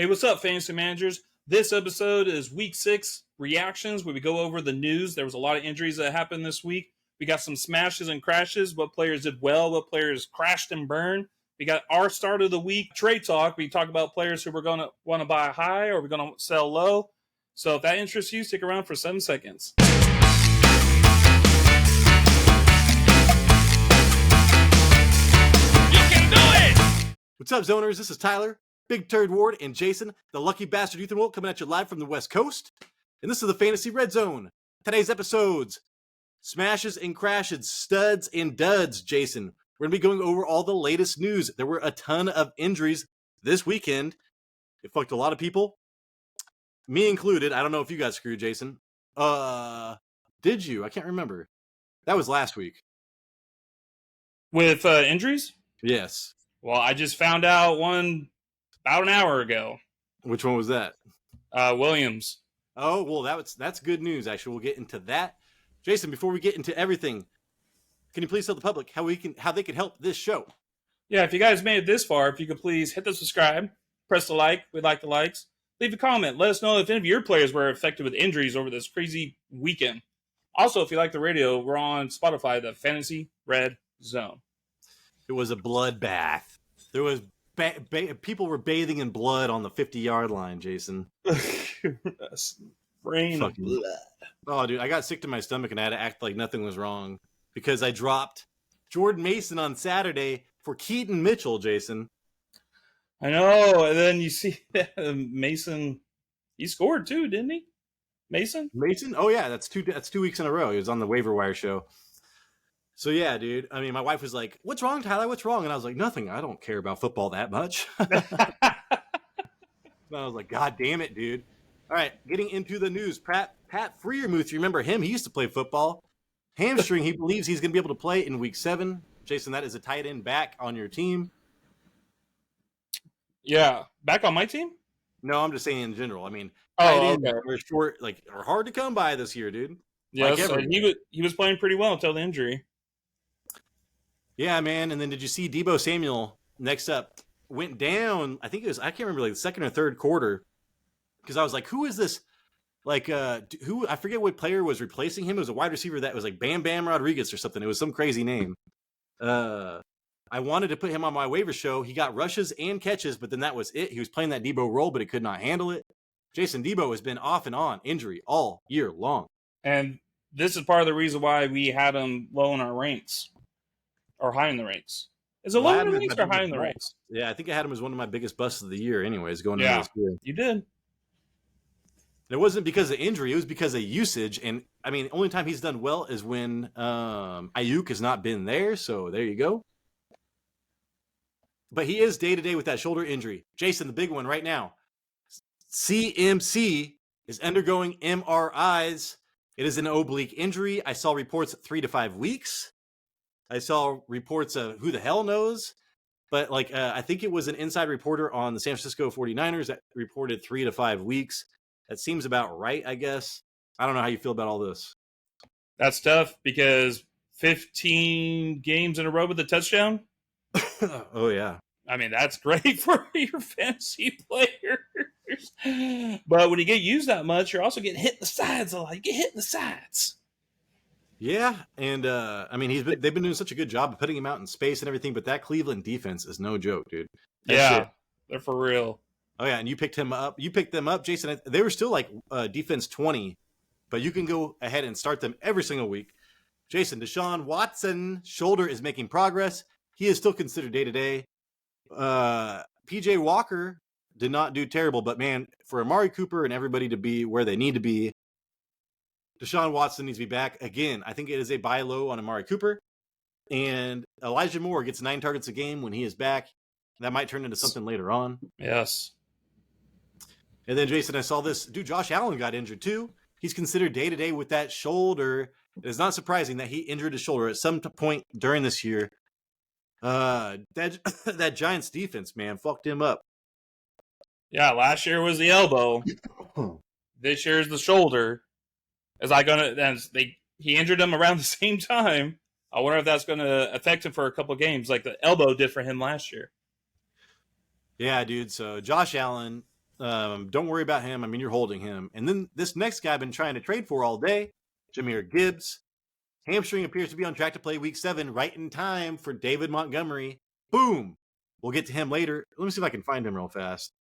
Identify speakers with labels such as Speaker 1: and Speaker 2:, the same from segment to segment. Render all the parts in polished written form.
Speaker 1: Hey, what's up, fantasy managers? This episode is week 6 reactions where we go over the news. There was a lot of injuries that happened this week. We got some smashes and crashes, what players did well, what players crashed and burned. We got our start of the week trade talk. We talk about players who we're going to want to buy high or we're going to sell low. So if that interests you, stick around for 7 seconds.
Speaker 2: You can do it!
Speaker 3: What's up, Zoners? This is Tyler, Big Turd Ward, and Jason, the lucky bastard Ethan Wolt, coming at you live from the West Coast. And this is the Fantasy Red Zone. Today's episodes, smashes and crashes, studs and duds, Jason. We're going to be going over all the latest news. There were a ton of injuries this weekend. It fucked a lot of people. Me included. I don't know if you got screwed, Jason. Did you? I can't remember. That was last week.
Speaker 1: With injuries?
Speaker 3: Yes.
Speaker 1: Well, I just found out one about an hour ago.
Speaker 3: Which one was that?
Speaker 1: Williams.
Speaker 3: Oh, well, that's good news, actually. We'll get into that. Jason, before we get into everything, can you please tell the public how they can help this show?
Speaker 1: Yeah, if you guys made it this far, if you could please hit the subscribe, press the like. We like the likes. Leave a comment. Let us know if any of your players were affected with injuries over this crazy weekend. Also, if you like the radio, we're on Spotify, the Fantasy Red Zone.
Speaker 3: It was a bloodbath. There was people were bathing in blood on the 50-yard line, Jason.
Speaker 1: Rain of blood.
Speaker 3: Oh, dude, I got sick to my stomach and I had to act like nothing was wrong because I dropped Jordan Mason on Saturday for Keaton Mitchell, Jason.
Speaker 1: I know, and then you see Mason. He scored too, didn't he? Mason?
Speaker 3: Oh yeah, that's 2 weeks in a row. He was on the waiver wire show. So yeah, dude. I mean, my wife was like, "What's wrong, Tyler? What's wrong?" And I was like, "Nothing. I don't care about football that much." And I was like, "God damn it, dude!" All right, getting into the news. Pat Freiermuth, you remember him? He used to play football. Hamstring. He believes he's going to be able to play in week 7. Jason, that is a tight end back on your team.
Speaker 1: Yeah, back on my team.
Speaker 3: No, I'm just saying in general. I mean,
Speaker 1: tight
Speaker 3: ends are short, are hard to come by this year, dude.
Speaker 1: Yes, he was playing pretty well until the injury.
Speaker 3: Yeah, man. And then did you see Deebo Samuel next up went down? I think it was, I can't remember, like the second or third quarter. Because I was like, who is this? Who, I forget what player was replacing him. It was a wide receiver that was like Bam Bam Rodriguez or something. It was some crazy name. I wanted to put him on my waiver show. He got rushes and catches, but then that was it. He was playing that Deebo role, but he could not handle it. Jason, Deebo has been off and on injury all year long.
Speaker 1: And this is part of the reason why we had him low in our ranks. Or high in the ranks. Is it low in the ranks or high in the ranks?
Speaker 3: Yeah, I think I had him as one of my biggest busts of the year anyways, going into this year.
Speaker 1: You did.
Speaker 3: And it wasn't because of injury. It was because of usage. And, I mean, the only time he's done well is when Ayuk has not been there. So, there you go. But he is day-to-day with that shoulder injury. Jason, the big one right now. CMC is undergoing MRIs. It is an oblique injury. I saw reports 3 to 5 weeks. I saw reports of who the hell knows. But, I think it was an inside reporter on the San Francisco 49ers that reported 3 to 5 weeks. That seems about right, I guess. I don't know how you feel about all this.
Speaker 1: That's tough because 15 games in a row with a touchdown.
Speaker 3: Oh, yeah.
Speaker 1: I mean, that's great for your fantasy players. But when you get used that much, you're also getting hit in the sides a lot. You get hit in the sides.
Speaker 3: Yeah, and I mean, they've been doing such a good job of putting him out in space and everything, but that Cleveland defense is no joke, dude.
Speaker 1: They're for real.
Speaker 3: Oh yeah, and you picked them up, Jason. They were still like defense 20, but you can go ahead and start them every single week. Jason, Deshaun Watson shoulder is making progress. He is still considered day-to-day. PJ Walker did not do terrible, but man, for Amari Cooper and everybody to be where they need to be, Deshaun Watson needs to be back. Again, I think it is a buy low on Amari Cooper. And Elijah Moore gets 9 targets a game when he is back. That might turn into something later on.
Speaker 1: Yes.
Speaker 3: And then, Jason, I saw this. Dude, Josh Allen got injured too. He's considered day-to-day with that shoulder. It is not surprising that he injured his shoulder at some point during this year. That Giants defense, man, fucked him up.
Speaker 1: Yeah, last year was the elbow. This year is the shoulder. He injured him around the same time. I wonder if that's going to affect him for a couple of games, like the elbow did for him last year.
Speaker 3: Yeah, dude. So Josh Allen, Don't worry about him. I mean, you're holding him. And then this next guy I've been trying to trade for all day, Jahmyr Gibbs. Hamstring appears to be on track to play week 7, right in time for David Montgomery. Boom. We'll get to him later. Let me see if I can find him real fast.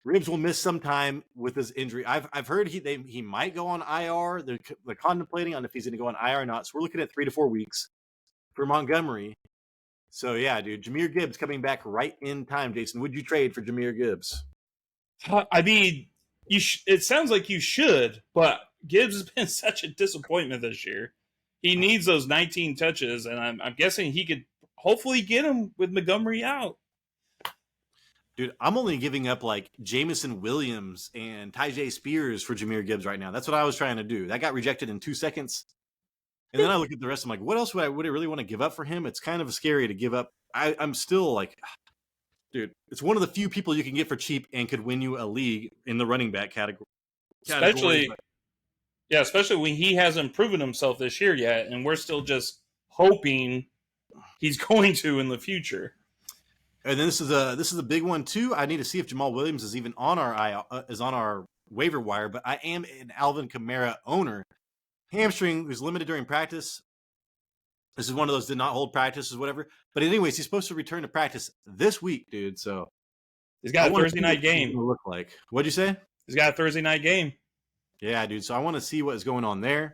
Speaker 3: Ribs will miss some time with his injury. I've heard he might go on IR. They're contemplating on if he's going to go on IR or not. So we're looking at 3 to 4 weeks for Montgomery. So yeah, dude, Jahmyr Gibbs coming back right in time. Jason, would you trade for Jahmyr Gibbs?
Speaker 1: I mean, it sounds like you should, but Gibbs has been such a disappointment this year. He needs those 19 touches, and I'm guessing he could hopefully get him with Montgomery out.
Speaker 3: Dude, I'm only giving up like Jamison Williams and Tyjae Spears for Jahmyr Gibbs right now. That's what I was trying to do. That got rejected in 2 seconds. And then I look at the rest. I'm like, what else would I really want to give up for him? It's kind of scary to give up. I'm still like, dude, it's one of the few people you can get for cheap and could win you a league in the running back category.
Speaker 1: Especially when he hasn't proven himself this year yet, and we're still just hoping he's going to in the future.
Speaker 3: And then this is a big one too. I need to see if Jamal Williams is even on our waiver wire. But I am an Alvin Kamara owner. Hamstring was limited during practice. This is one of those did not hold practices, whatever. But anyways, he's supposed to return to practice this week, dude. So
Speaker 1: he's got a Thursday night game.
Speaker 3: Look like what'd you say?
Speaker 1: He's got a Thursday night game.
Speaker 3: Yeah, dude. So I want to see what is going on there.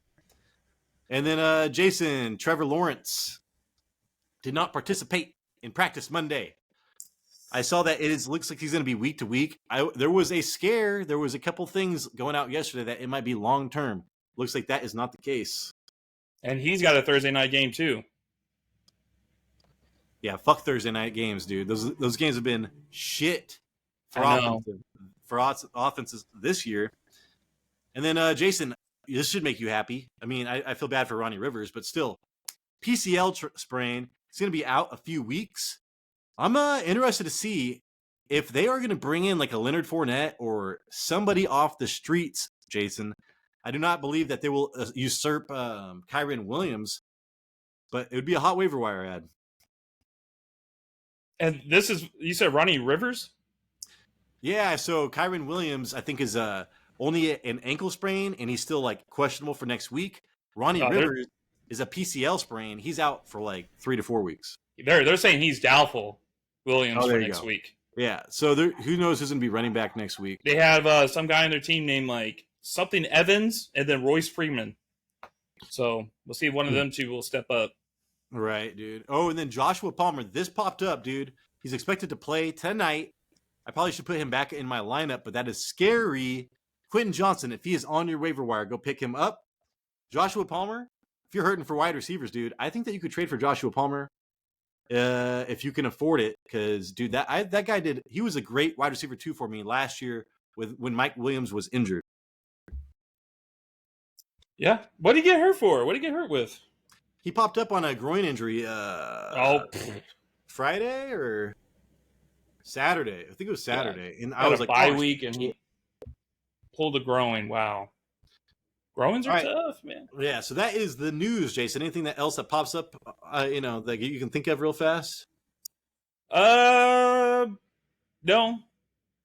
Speaker 3: And then Jason, Trevor Lawrence did not participate in practice Monday. I saw that looks like he's going to be week to week. There was a scare. There was a couple things going out yesterday that it might be long term. Looks like that is not the case.
Speaker 1: And he's got a Thursday night game too.
Speaker 3: Yeah, fuck Thursday night games, dude. Those games have been shit for offenses this year. And then Jason, this should make you happy. I mean, I feel bad for Ronnie Rivers, but still, PCL sprain. He's going to be out a few weeks. I'm interested to see if they are going to bring in like a Leonard Fournette or somebody off the streets, Jason. I do not believe that they will usurp Kyren Williams, but it would be a hot waiver wire ad.
Speaker 1: And this is, you said Ronnie Rivers?
Speaker 3: Yeah, so Kyren Williams, I think, is only an ankle sprain, and he's still like questionable for next week. Ronnie Rivers is a PCL sprain. He's out for like 3 to 4 weeks.
Speaker 1: They're saying he's doubtful, Williams, for next week.
Speaker 3: Yeah, so who knows who's going to be running back next week.
Speaker 1: They have some guy on their team named like something Evans and then Royce Freeman. So we'll see if one of them two will step up.
Speaker 3: Right, dude. Oh, and then Joshua Palmer. This popped up, dude. He's expected to play tonight. I probably should put him back in my lineup, but that is scary. Quentin Johnson, if he is on your waiver wire, go pick him up. Joshua Palmer, if you're hurting for wide receivers, dude, I think that you could trade for Joshua Palmer if you can afford it. Because, dude, that guy he was a great wide receiver too for me last year when Mike Williams was injured.
Speaker 1: Yeah. What did he get hurt for? What did he get hurt with?
Speaker 3: He popped up on a groin injury Friday or Saturday. I think it was Saturday. Yeah. And I was like,
Speaker 1: bye week, and he pulled a groin. Wow. Groins are tough, man.
Speaker 3: Yeah, so that is the news, Jason. Anything else that pops up, that you can think of real fast?
Speaker 1: No.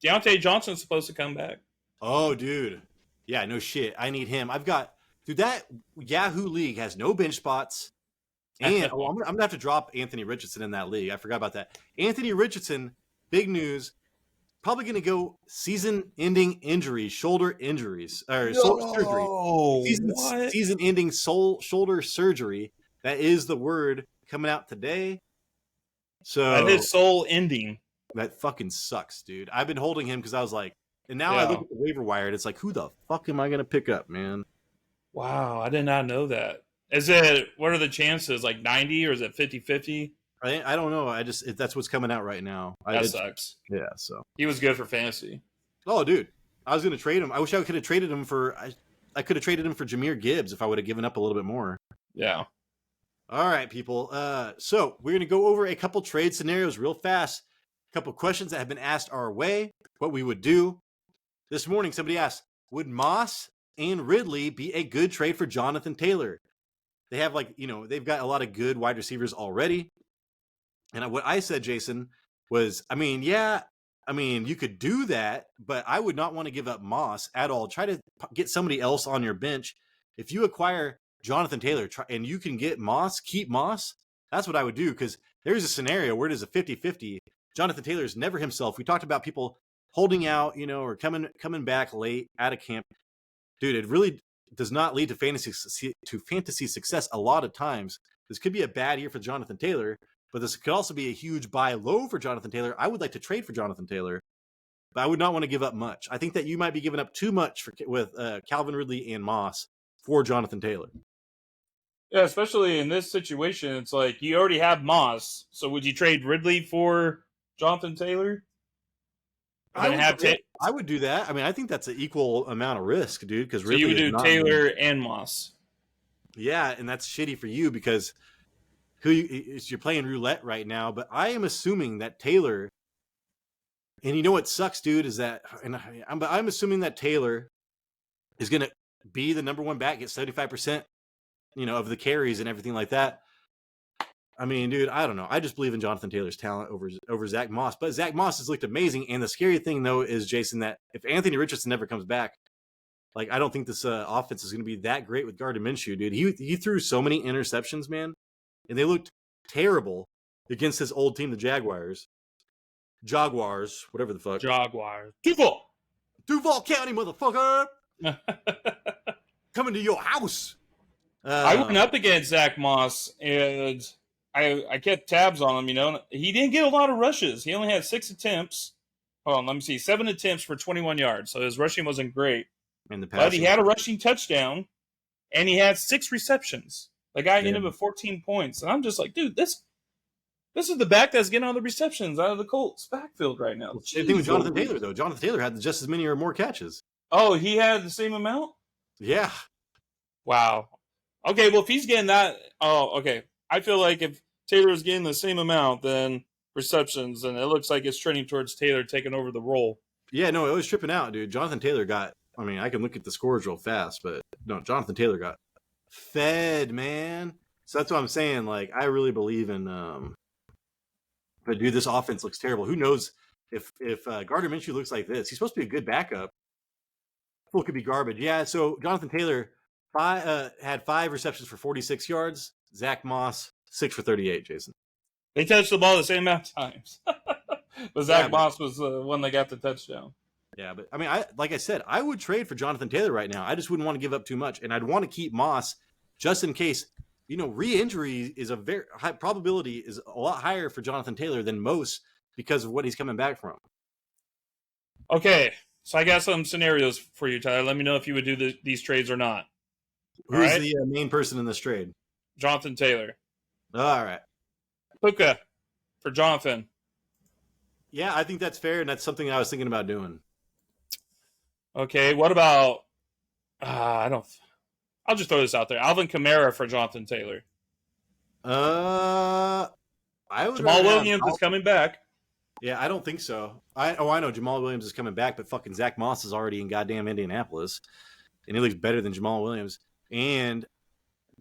Speaker 1: Deontay Johnson's supposed to come back.
Speaker 3: Oh, dude. Yeah, no shit. I need him. Dude, that Yahoo League has no bench spots. And I'm going to have to drop Anthony Richardson in that league. I forgot about that. Anthony Richardson, big news, probably going to go season-ending injuries, shoulder injuries, or surgery. Season-ending shoulder surgery. That is the word coming out today. So
Speaker 1: that is soul-ending.
Speaker 3: That fucking sucks, dude. I've been holding him because I was like, and now I look at the waiver wire and it's like, who the fuck am I going to pick up, man?
Speaker 1: Wow, I did not know that. What are the chances? Like 90 or is it 50-50?
Speaker 3: I don't know. That's what's coming out right now.
Speaker 1: That sucks.
Speaker 3: Yeah, so.
Speaker 1: He was good for fantasy.
Speaker 3: Oh, dude. I was going to trade him. I wish I could have traded him I could have traded him for Jahmyr Gibbs if I would have given up a little bit more.
Speaker 1: Yeah.
Speaker 3: All right, people. So we're going to go over a couple trade scenarios real fast. A couple questions that have been asked our way, what we would do. This morning, somebody asked, would Moss and Ridley be a good trade for Jonathan Taylor? They have they've got a lot of good wide receivers already. And what I said, Jason, was, I mean, you could do that, but I would not want to give up Moss at all. Try to get somebody else on your bench. If you acquire Jonathan Taylor and you can get Moss, keep Moss, that's what I would do, because there's a scenario where it is a 50-50. Jonathan Taylor is never himself. We talked about people holding out, or coming back late out of camp. Dude, it really does not lead to fantasy success a lot of times. This could be a bad year for Jonathan Taylor, but this could also be a huge buy low for Jonathan Taylor. I would like to trade for Jonathan Taylor, but I would not want to give up much. I think that you might be giving up too much with Calvin Ridley and Moss for Jonathan Taylor.
Speaker 1: Yeah, especially in this situation, it's like you already have Moss. So would you trade Ridley for Jonathan Taylor?
Speaker 3: I would do that. I mean, I think that's an equal amount of risk, dude. Because
Speaker 1: so you would do Taylor and Moss.
Speaker 3: Yeah, and that's shitty for you because you're playing roulette right now. But I am assuming that Taylor, and you know what sucks, dude, is that, I'm assuming that Taylor is going to be the number one back, get 75%, of the carries and everything like that. I mean, dude, I don't know. I just believe in Jonathan Taylor's talent over Zach Moss. But Zach Moss has looked amazing. And the scary thing, though, is, Jason, that if Anthony Richardson never comes back, like, I don't think this offense is going to be that great with Gardner Minshew, dude. He threw so many interceptions, man. And they looked terrible against his old team, the Jaguars, whatever the fuck.
Speaker 1: Jaguars.
Speaker 3: Duval County, motherfucker. Coming to your house.
Speaker 1: I went up against Zach Moss, and I kept tabs on him, He didn't get a lot of rushes. He only had 6 attempts. Hold on, let me see. 7 attempts for 21 yards. So his rushing wasn't great. But he had a rushing touchdown, and he had 6 receptions. The guy ended up with 14 points. And I'm just like, dude, this is the back that's getting all the receptions out of the Colts backfield right now.
Speaker 3: Same thing with Jonathan Taylor, though. Jonathan Taylor had just as many or more catches.
Speaker 1: Oh, he had the same amount?
Speaker 3: Yeah.
Speaker 1: Wow. Okay, well, if he's getting that, okay. I feel like if Taylor is getting the same amount, then receptions, and it looks like it's trending towards Taylor taking over the role.
Speaker 3: Yeah, no, it was tripping out, dude. Jonathan Taylor I can look at the scores real fast, but no, Jonathan Taylor got fed, man. So that's what I'm saying. Like, I really believe in, but dude, this offense looks terrible. Who knows if Gardner Minshew looks like this? He's supposed to be a good backup. Fool could be garbage. Yeah, so Jonathan Taylor had 5 receptions for 46 yards. Zach Moss, 6 for 38, Jason.
Speaker 1: They touched the ball the same amount of times. But Zach Moss was the one that got the touchdown.
Speaker 3: Yeah, but like I said, I would trade for Jonathan Taylor right now. I just wouldn't want to give up too much, and I'd want to keep Moss just in case. Re-injury is a very high probability, is a lot higher for Jonathan Taylor than most because of what he's coming back from.
Speaker 1: Okay, so I got some scenarios for you, Tyler. Let me know if you would do these trades or not.
Speaker 3: Who's the main person in this trade?
Speaker 1: Jonathan Taylor.
Speaker 3: All right.
Speaker 1: Puka for Jonathan.
Speaker 3: Yeah, I think that's fair, and that's something I was thinking about doing.
Speaker 1: Okay, what about I'll just throw this out there. Alvin Kamara for Jonathan Taylor.
Speaker 3: I would
Speaker 1: Jamal Williams is coming back.
Speaker 3: Yeah, I don't think so. I know Jamal Williams is coming back, but fucking Zach Moss is already in goddamn Indianapolis, and he looks better than Jamal Williams. And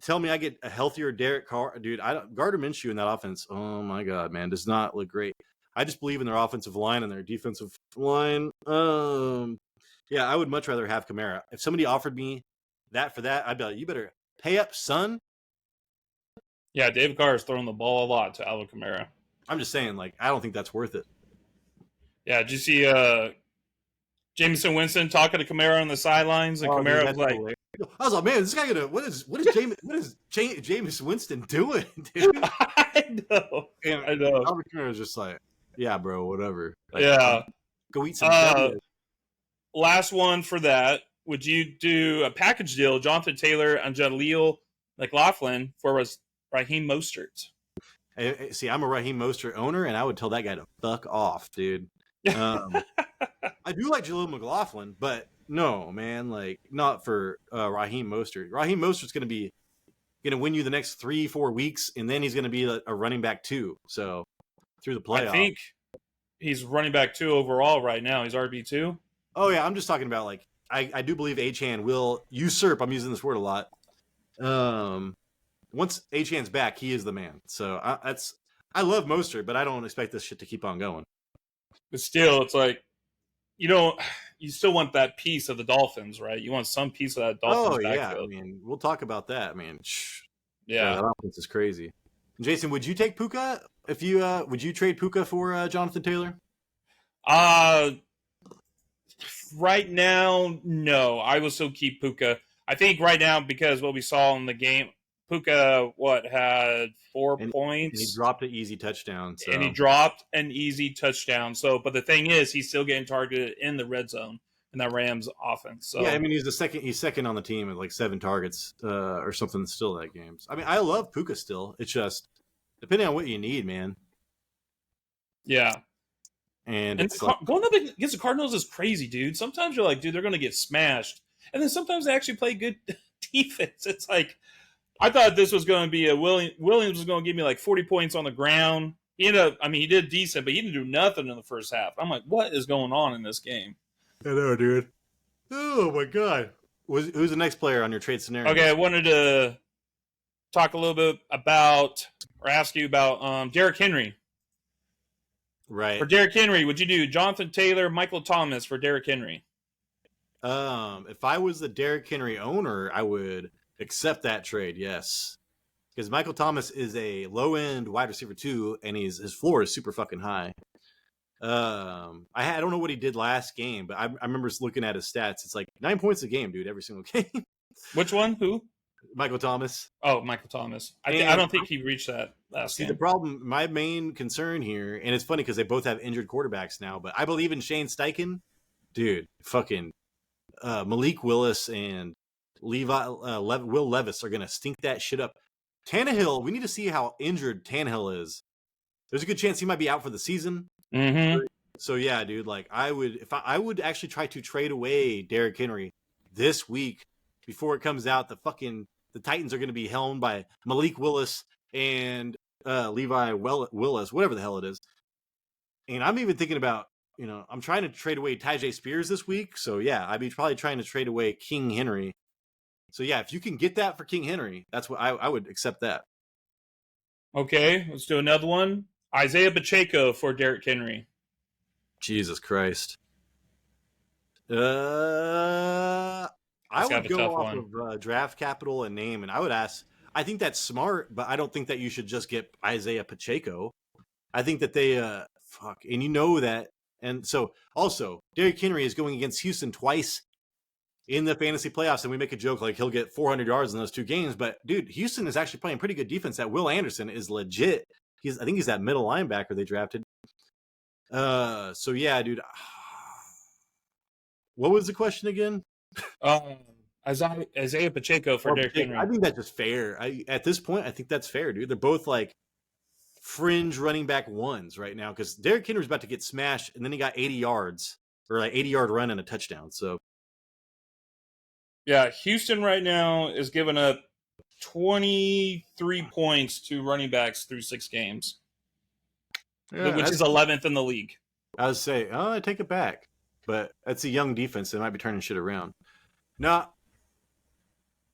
Speaker 3: tell me I get a healthier Derek Carr, dude. Gardner Minshew in that offense. Oh my god, man, does not look great. I just believe in their offensive line and their defensive line. Yeah, I would much rather have Kamara. If somebody offered me that for that, I'd be like, you better pay up, son.
Speaker 1: Yeah, David Carr is throwing the ball a lot to Alvin Kamara.
Speaker 3: I'm just saying, like, I don't think that's worth it.
Speaker 1: Yeah, did you see Jameson Winston talking to Kamara on the sidelines, and Kamara was like,
Speaker 3: hilarious. I was like, man, this guy what is Jameis Winston doing, dude?
Speaker 1: I know.
Speaker 3: Alvin Kamara was just like, yeah, bro, whatever. Like,
Speaker 1: yeah.
Speaker 3: Go eat some.
Speaker 1: Last one for that. Would you do a package deal, Jonathan Taylor and Jaleel McLaughlin for Raheem Mostert?
Speaker 3: See, I'm a Raheem Mostert owner, and I would tell that guy to fuck off, dude. I do like Jaleel McLaughlin, but no, man, like, not for Raheem Mostert. Raheem Mostert's going to win you the next 3-4 weeks, and then he's going to be a running back 2. So through the playoffs.
Speaker 1: I think he's running back 2 overall right now. He's RB2.
Speaker 3: Oh yeah, I'm just talking about, like, I do believe Achane will usurp. I'm using this word a lot. Once Achane's back, he is the man. So I love Mostert, but I don't expect this shit to keep on going.
Speaker 1: But still, it's like you don't. You still want that piece of the Dolphins, right? You want some piece of that Dolphins
Speaker 3: Oh yeah, I
Speaker 1: backfield.
Speaker 3: mean, we'll talk about that. I mean,
Speaker 1: Yeah.
Speaker 3: that offense is crazy. Jason, would you take Puka if you would you trade Puka for Jonathan Taylor?
Speaker 1: Uh right now, no. I will still keep Puka. I think right now because what we saw in the game, Puka had 4
Speaker 3: And he
Speaker 1: points
Speaker 3: dropped an easy touchdown.
Speaker 1: and he
Speaker 3: So
Speaker 1: dropped an easy touchdown. So, but the thing is, he's still getting targeted in the red zone in that Rams offense. So
Speaker 3: yeah, I mean he's second on the team with like 7 targets or something still that game. I mean I love Puka still. It's just depending on what you need, man.
Speaker 1: yeah.
Speaker 3: And
Speaker 1: And
Speaker 3: it's like
Speaker 1: going up against the Cardinals is crazy, dude. Sometimes you're like, dude, they're going to get smashed, and then sometimes they actually play good defense. It's like I thought this was going to be a Williams was going to give me like 40 points on the ground. He ended up, I mean, he did decent, but he didn't do nothing in the first half. I'm like, what is going on in this game?
Speaker 3: I know, dude. Oh my god. Who's the next player on your trade scenario?
Speaker 1: Okay, I wanted to talk a little bit about or ask you about Derrick Henry.
Speaker 3: Right.
Speaker 1: For Derrick Henry, would you do Jonathan Taylor, Michael Thomas for Derrick Henry?
Speaker 3: If I was the Derrick Henry owner, I would accept that trade. Yes, because Michael Thomas is a low end wide receiver too, and his floor is super fucking high. I don't know what he did last game, but I remember looking at his stats. It's like 9 points a game, dude, every single game.
Speaker 1: Which one? Who?
Speaker 3: Michael Thomas.
Speaker 1: Oh, Michael Thomas. I don't think he reached that last
Speaker 3: See,
Speaker 1: game.
Speaker 3: the problem, my main concern here, and it's funny because they both have injured quarterbacks now, but I believe in Shane Steichen. Dude, fucking Malik Willis and Will Levis are going to stink that shit up. Tannehill, we need to see how injured Tannehill is. There's a good chance he might be out for the season.
Speaker 1: Mm-hmm.
Speaker 3: So yeah, dude, like I would actually try to trade away Derrick Henry this week before it comes out. The Titans are going to be helmed by Malik Willis and Levi Willis, whatever the hell it is. And I'm even thinking about, I'm trying to trade away Tyjae Spears this week. So yeah, I'd be probably trying to trade away King Henry. So yeah, if you can get that for King Henry, that's what I would accept that.
Speaker 1: Okay, let's do another one. Isaiah Pacheco for Derrick Henry.
Speaker 3: Jesus Christ. I would go off of draft capital and name, and I would ask. I think that's smart, but I don't think that you should just get Isaiah Pacheco. I think that they and you know that. And so also, Derrick Henry is going against Houston twice in the fantasy playoffs, and we make a joke like he'll get 400 yards in those 2 games. But dude, Houston is actually playing pretty good defense. That Will Anderson is legit. I think he's that middle linebacker they drafted. So yeah, dude. What was the question again?
Speaker 1: Isaiah Pacheco for Derrick Henry.
Speaker 3: I think that's just fair. At this point, I think that's fair, dude. They're both like fringe running back ones right now because Derrick Henry's about to get smashed, and then he got 80 yards or like 80-yard run and a touchdown. So
Speaker 1: yeah, Houston right now is giving up 23 points to running backs through 6 games, which is 11th in the league.
Speaker 3: I would say, I take it back, but that's a young defense. They might be turning shit around. No,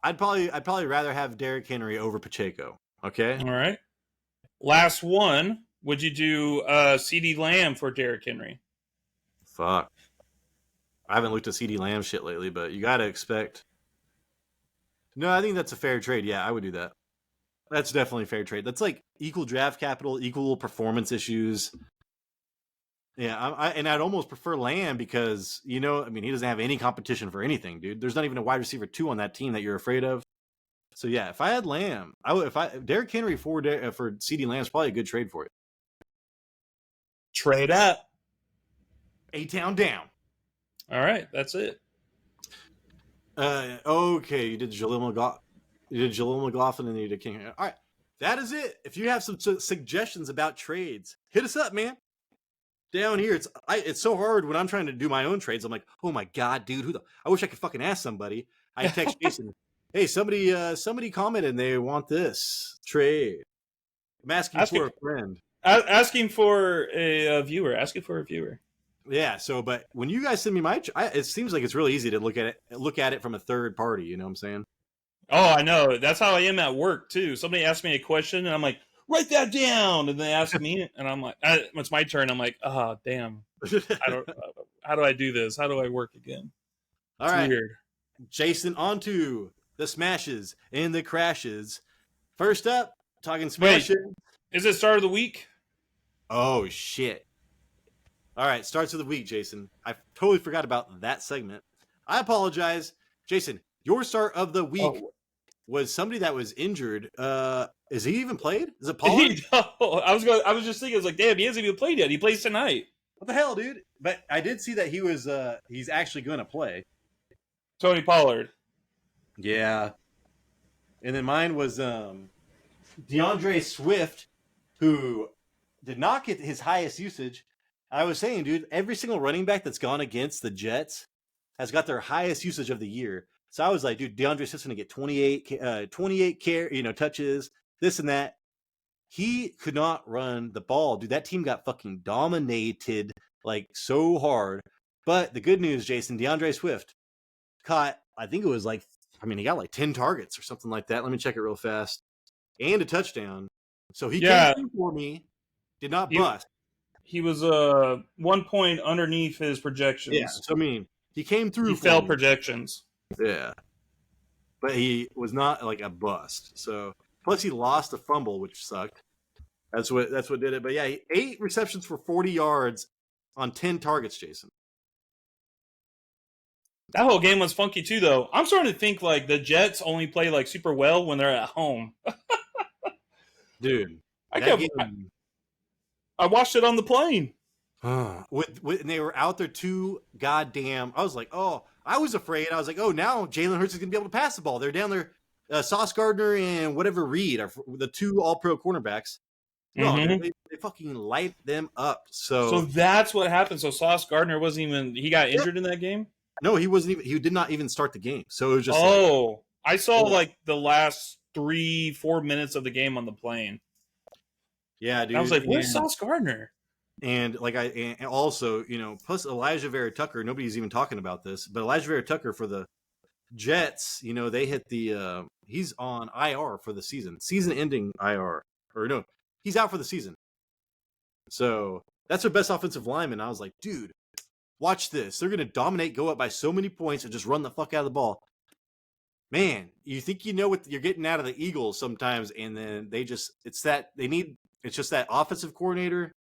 Speaker 3: I'd probably rather have Derrick Henry over Pacheco. Okay.
Speaker 1: All right. Last one. Would you do CeeDee Lamb for Derrick Henry?
Speaker 3: Fuck. I haven't looked at CeeDee Lamb shit lately, but you got to expect. No, I think that's a fair trade. Yeah, I would do that. That's definitely a fair trade. That's like equal draft capital, equal performance issues. Yeah, and I'd almost prefer Lamb because, he doesn't have any competition for anything, dude. There's not even a wide receiver 2 on that team that you're afraid of. So yeah, if I had Lamb, Derrick Henry for CeeDee Lamb is probably a good trade for you.
Speaker 1: Trade up.
Speaker 3: A-town down.
Speaker 1: All right, that's it.
Speaker 3: Okay, you did Jaleel McLaughlin and you did King. All right, that is it. If you have some suggestions about trades, hit us up, man. Down here, it's so hard when I'm trying to do my own trades. I'm like, oh my god, dude, I wish I could fucking ask somebody. I text Jason, hey, somebody commented and they want this trade. I'm asking for a friend.
Speaker 1: Asking for a viewer. Asking for a viewer.
Speaker 3: Yeah. So, but when you guys send me it seems like it's really easy to look at it from a third party. You know what I'm saying?
Speaker 1: Oh, I know. That's how I am at work too. Somebody asks me a question and I'm like, write that down. And they ask me, and I'm like, it's my turn. I'm like, oh, damn. How do I do this? How do I work again?
Speaker 3: All
Speaker 1: It's
Speaker 3: right,
Speaker 1: weird.
Speaker 3: Jason, on to the smashes and the crashes. First up, talking smashes.
Speaker 1: Is it start of the week?
Speaker 3: Oh, shit. All right, starts of the week, Jason. I totally forgot about that segment. I apologize. Jason, your start of the week was somebody that was injured. Is he even played? Is it Pollard?
Speaker 1: I was just thinking, I was like, damn, he hasn't even played yet. He plays tonight.
Speaker 3: What the hell, dude? But I did see that he's actually going to play.
Speaker 1: Tony Pollard.
Speaker 3: Yeah. And then mine was DeAndre Swift, who did not get his highest usage. I was saying, dude, every single running back that's gone against the Jets has got their highest usage of the year. So I was like, dude, DeAndre Swift's going to get 28 touches, this and that. He could not run the ball, dude. That team got fucking dominated like so hard. But the good news, Jason, DeAndre Swift caught, I think it was like, he got like 10 targets or something like that. Let me check it real fast. And a touchdown. So he came through for me, did not bust.
Speaker 1: He was 1 point underneath his projections.
Speaker 3: Yeah, so he came through.
Speaker 1: He failed projections.
Speaker 3: Yeah. But he was not like a bust. So plus he lost a fumble, which sucked. That's what did it. But yeah, 8 receptions for 40 yards on 10 targets, Jason.
Speaker 1: That whole game was funky too, though. I'm starting to think like the Jets only play like super well when they're at home.
Speaker 3: Dude,
Speaker 1: I watched it on the plane.
Speaker 3: And they were out there too goddamn. I was like, oh, I was afraid. I was like, oh, now Jalen Hurts is going to be able to pass the ball. They're down there. Sauce Gardner and whatever Reed are the 2 all-pro cornerbacks. No, they fucking light them up. So
Speaker 1: that's what happened. So Sauce Gardner wasn't even. He got injured in that game.
Speaker 3: No, he wasn't even. He did not even start the game. So it was just.
Speaker 1: I saw like the last 3-4 minutes of the game on the plane.
Speaker 3: Yeah, dude.
Speaker 1: And I was like, "Where's Sauce Gardner?"
Speaker 3: And and also, plus Elijah Vera Tucker. Nobody's even talking about this, but Elijah Vera Tucker for the Jets. They hit the. He's on IR for the season-ending IR, or no, he's out for the season. So that's their best offensive lineman. I was like, dude. Watch this. They're going to dominate, go up by so many points, and just run the fuck out of the ball. Man, you think you know what you're getting out of the Eagles sometimes, and then it's just that offensive coordinator.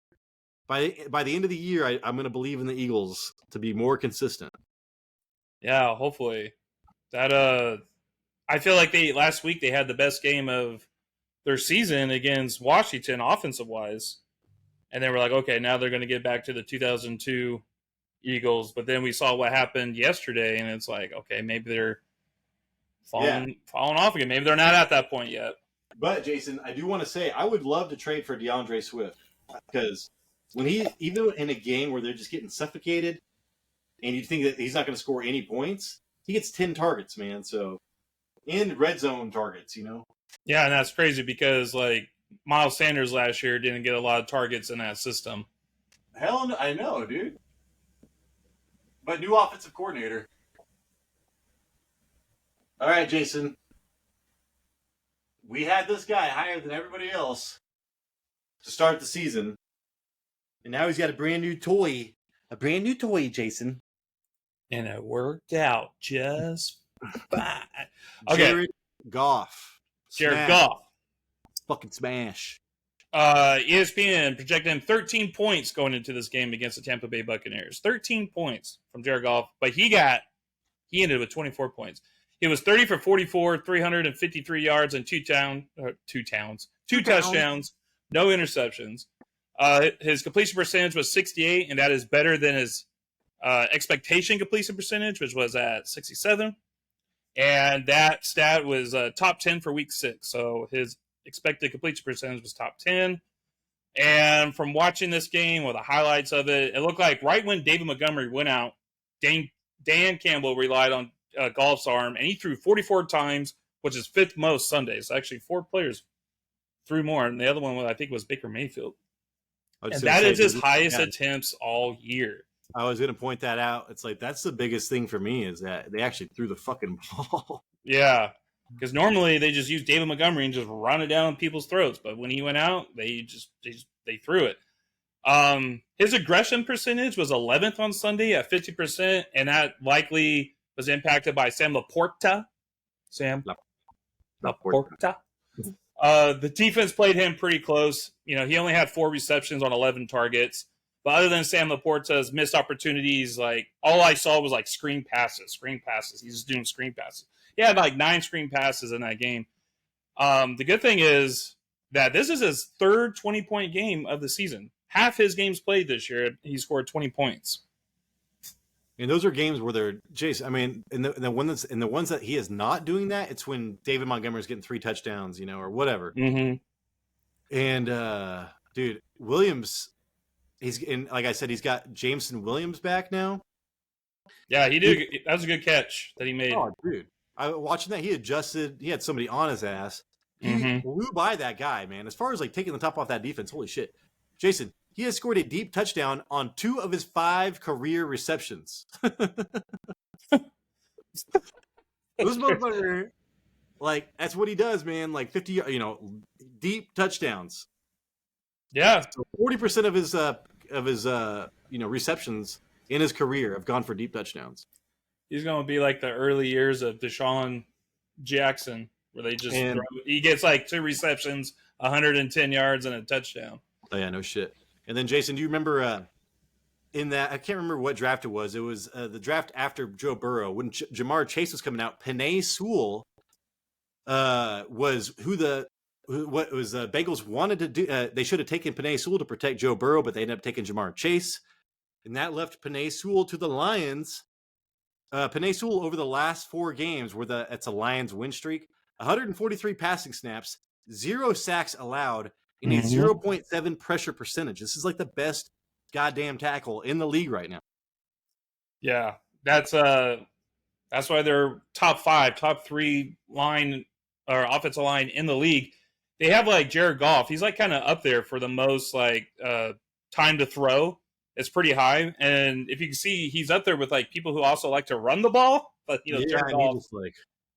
Speaker 3: By the end of the year, I'm going to believe in the Eagles to be more consistent.
Speaker 1: Yeah, hopefully. That I feel like last week they had the best game of their season against Washington offensive wise, and they were like, okay, now they're going to get back to the 2002 Eagles, but then we saw what happened yesterday, and it's like, okay, maybe they're falling off again. Maybe they're not at that point yet.
Speaker 3: But Jason, I do want to say I would love to trade for DeAndre Swift because when even in a game where they're just getting suffocated, and you think that he's not going to score any points, he gets 10 targets, man. So in red zone targets,
Speaker 1: Yeah, and that's crazy because like Miles Sanders last year didn't get a lot of targets in that system.
Speaker 3: Hell no, I know, dude. But new offensive coordinator. All right, Jason. We had this guy higher than everybody else to start the season. And now he's got a brand new toy. A brand new toy, Jason.
Speaker 1: And it worked out just fine. Okay.
Speaker 3: Jared Goff.
Speaker 1: Jared Goff.
Speaker 3: Fucking smash.
Speaker 1: ESPN projected him 13 points going into this game against the Tampa Bay Buccaneers. 13 points from Jared Goff, but he ended with 24 points. He was 30 for 44, 353 yards and two touchdowns, no interceptions. His completion percentage was 68, and that is better than his expectation completion percentage, which was at 67. And that stat was top 10 for week 6. So his expected completion percentage was top 10. And from watching this game or the highlights of it, it looked like right when David Montgomery went out, Dan Campbell relied on Goff's arm, and he threw 44 times, which is 5th most Sundays. So actually, 4 players threw more, and the other one, I think, was Baker Mayfield. And that is his highest attempts all year.
Speaker 3: I was going to point that out. It's like that's the biggest thing for me is that they actually threw the fucking ball.
Speaker 1: Yeah. Because normally they just use David Montgomery and just run it down people's throats. But when he went out, they threw it. His aggression percentage was 11th on Sunday at 50%, and that likely was impacted by Sam Laporta. Laporta. The defense played him pretty close. He only had 4 receptions on 11 targets. But other than Sam Laporta's missed opportunities, like all I saw was like screen passes. He's just doing screen passes. He had like 9 screen passes in that game. The good thing is that this is his third 20-point game of the season. Half his games played this year, he scored 20 points.
Speaker 3: And those are games where they're Jason. I mean, in the ones that he is not doing that, it's when David Montgomery's getting 3 touchdowns, or whatever.
Speaker 1: Mm-hmm.
Speaker 3: And dude, Williams, like I said, he's got Jameson Williams back now.
Speaker 1: Yeah, he did. That was a good catch that he made.
Speaker 3: Oh, dude, watching that, he adjusted. He had somebody on his ass. He blew by that guy, man. As far as like taking the top off that defense, holy shit, Jason. He has scored a deep touchdown on 2 of his 5 career receptions. This motherfucker, like, that's what he does, man. Like 50, deep touchdowns.
Speaker 1: Yeah.
Speaker 3: So 40% of his receptions in his career have gone for deep touchdowns.
Speaker 1: He's going to be like the early years of Deshaun Jackson, where they just he gets like 2 receptions, 110 yards, and a touchdown.
Speaker 3: Oh yeah, no shit. And then, Jason, do you remember in that, I can't remember what draft it was. It was the draft after Joe Burrow. When Jamar Chase was coming out, Penei Sewell was what was the Bengals wanted to do. They should have taken Penei Sewell to protect Joe Burrow, but they ended up taking Jamar Chase. And that left Penei Sewell to the Lions. Penei Sewell over the last 4 games, it's a Lions win streak, 143 passing snaps, 0 sacks allowed, and a 0.7 pressure percentage. This is like the best goddamn tackle in the league right now.
Speaker 1: Yeah, that's why they're top 3 line or offensive line in the league. They have like Jared Goff. He's like kind of up there for the most like time to throw. It's pretty high, and if you can see, he's up there with like people who also like to run the ball. But Jared Goff,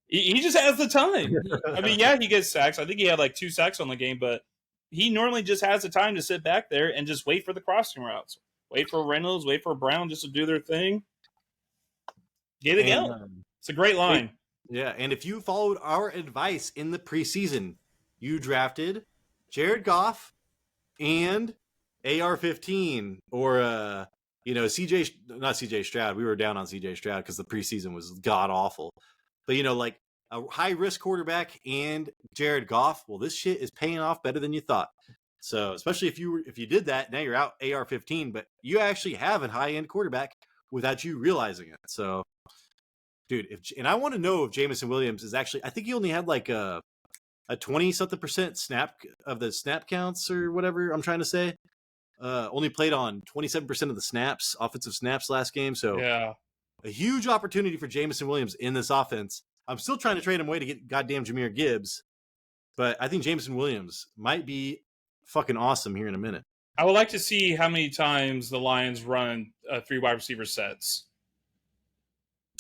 Speaker 1: he just has the time. I mean, yeah, he gets sacks. I think he had like 2 sacks on the game, but he normally just has the time to sit back there and just wait for the crossing routes. Wait for Reynolds, wait for Brown just to do their thing. Get it go. It's a great line.
Speaker 3: Yeah, and if you followed our advice in the preseason, you drafted Jared Goff and AR-15 or not CJ Stroud. We were down on CJ Stroud because the preseason was god awful. But like a high risk quarterback and Jared Goff, well, this shit is paying off better than you thought. So especially if you did that, now you're out AR-15, but you actually have a high end quarterback without you realizing it. So, dude, and I want to know if Jameson Williams is actually, I think he only had like a 20-something% snap of the snap counts or whatever I'm trying to say. Only played on 27% of the snaps, offensive snaps last game. So
Speaker 1: yeah,
Speaker 3: a huge opportunity for Jameson Williams in this offense. I'm still trying to trade him away to get goddamn Jahmyr Gibbs, but I think Jameson Williams might be fucking awesome here in a minute.
Speaker 1: I would like to see how many times the Lions run 3 wide receiver sets.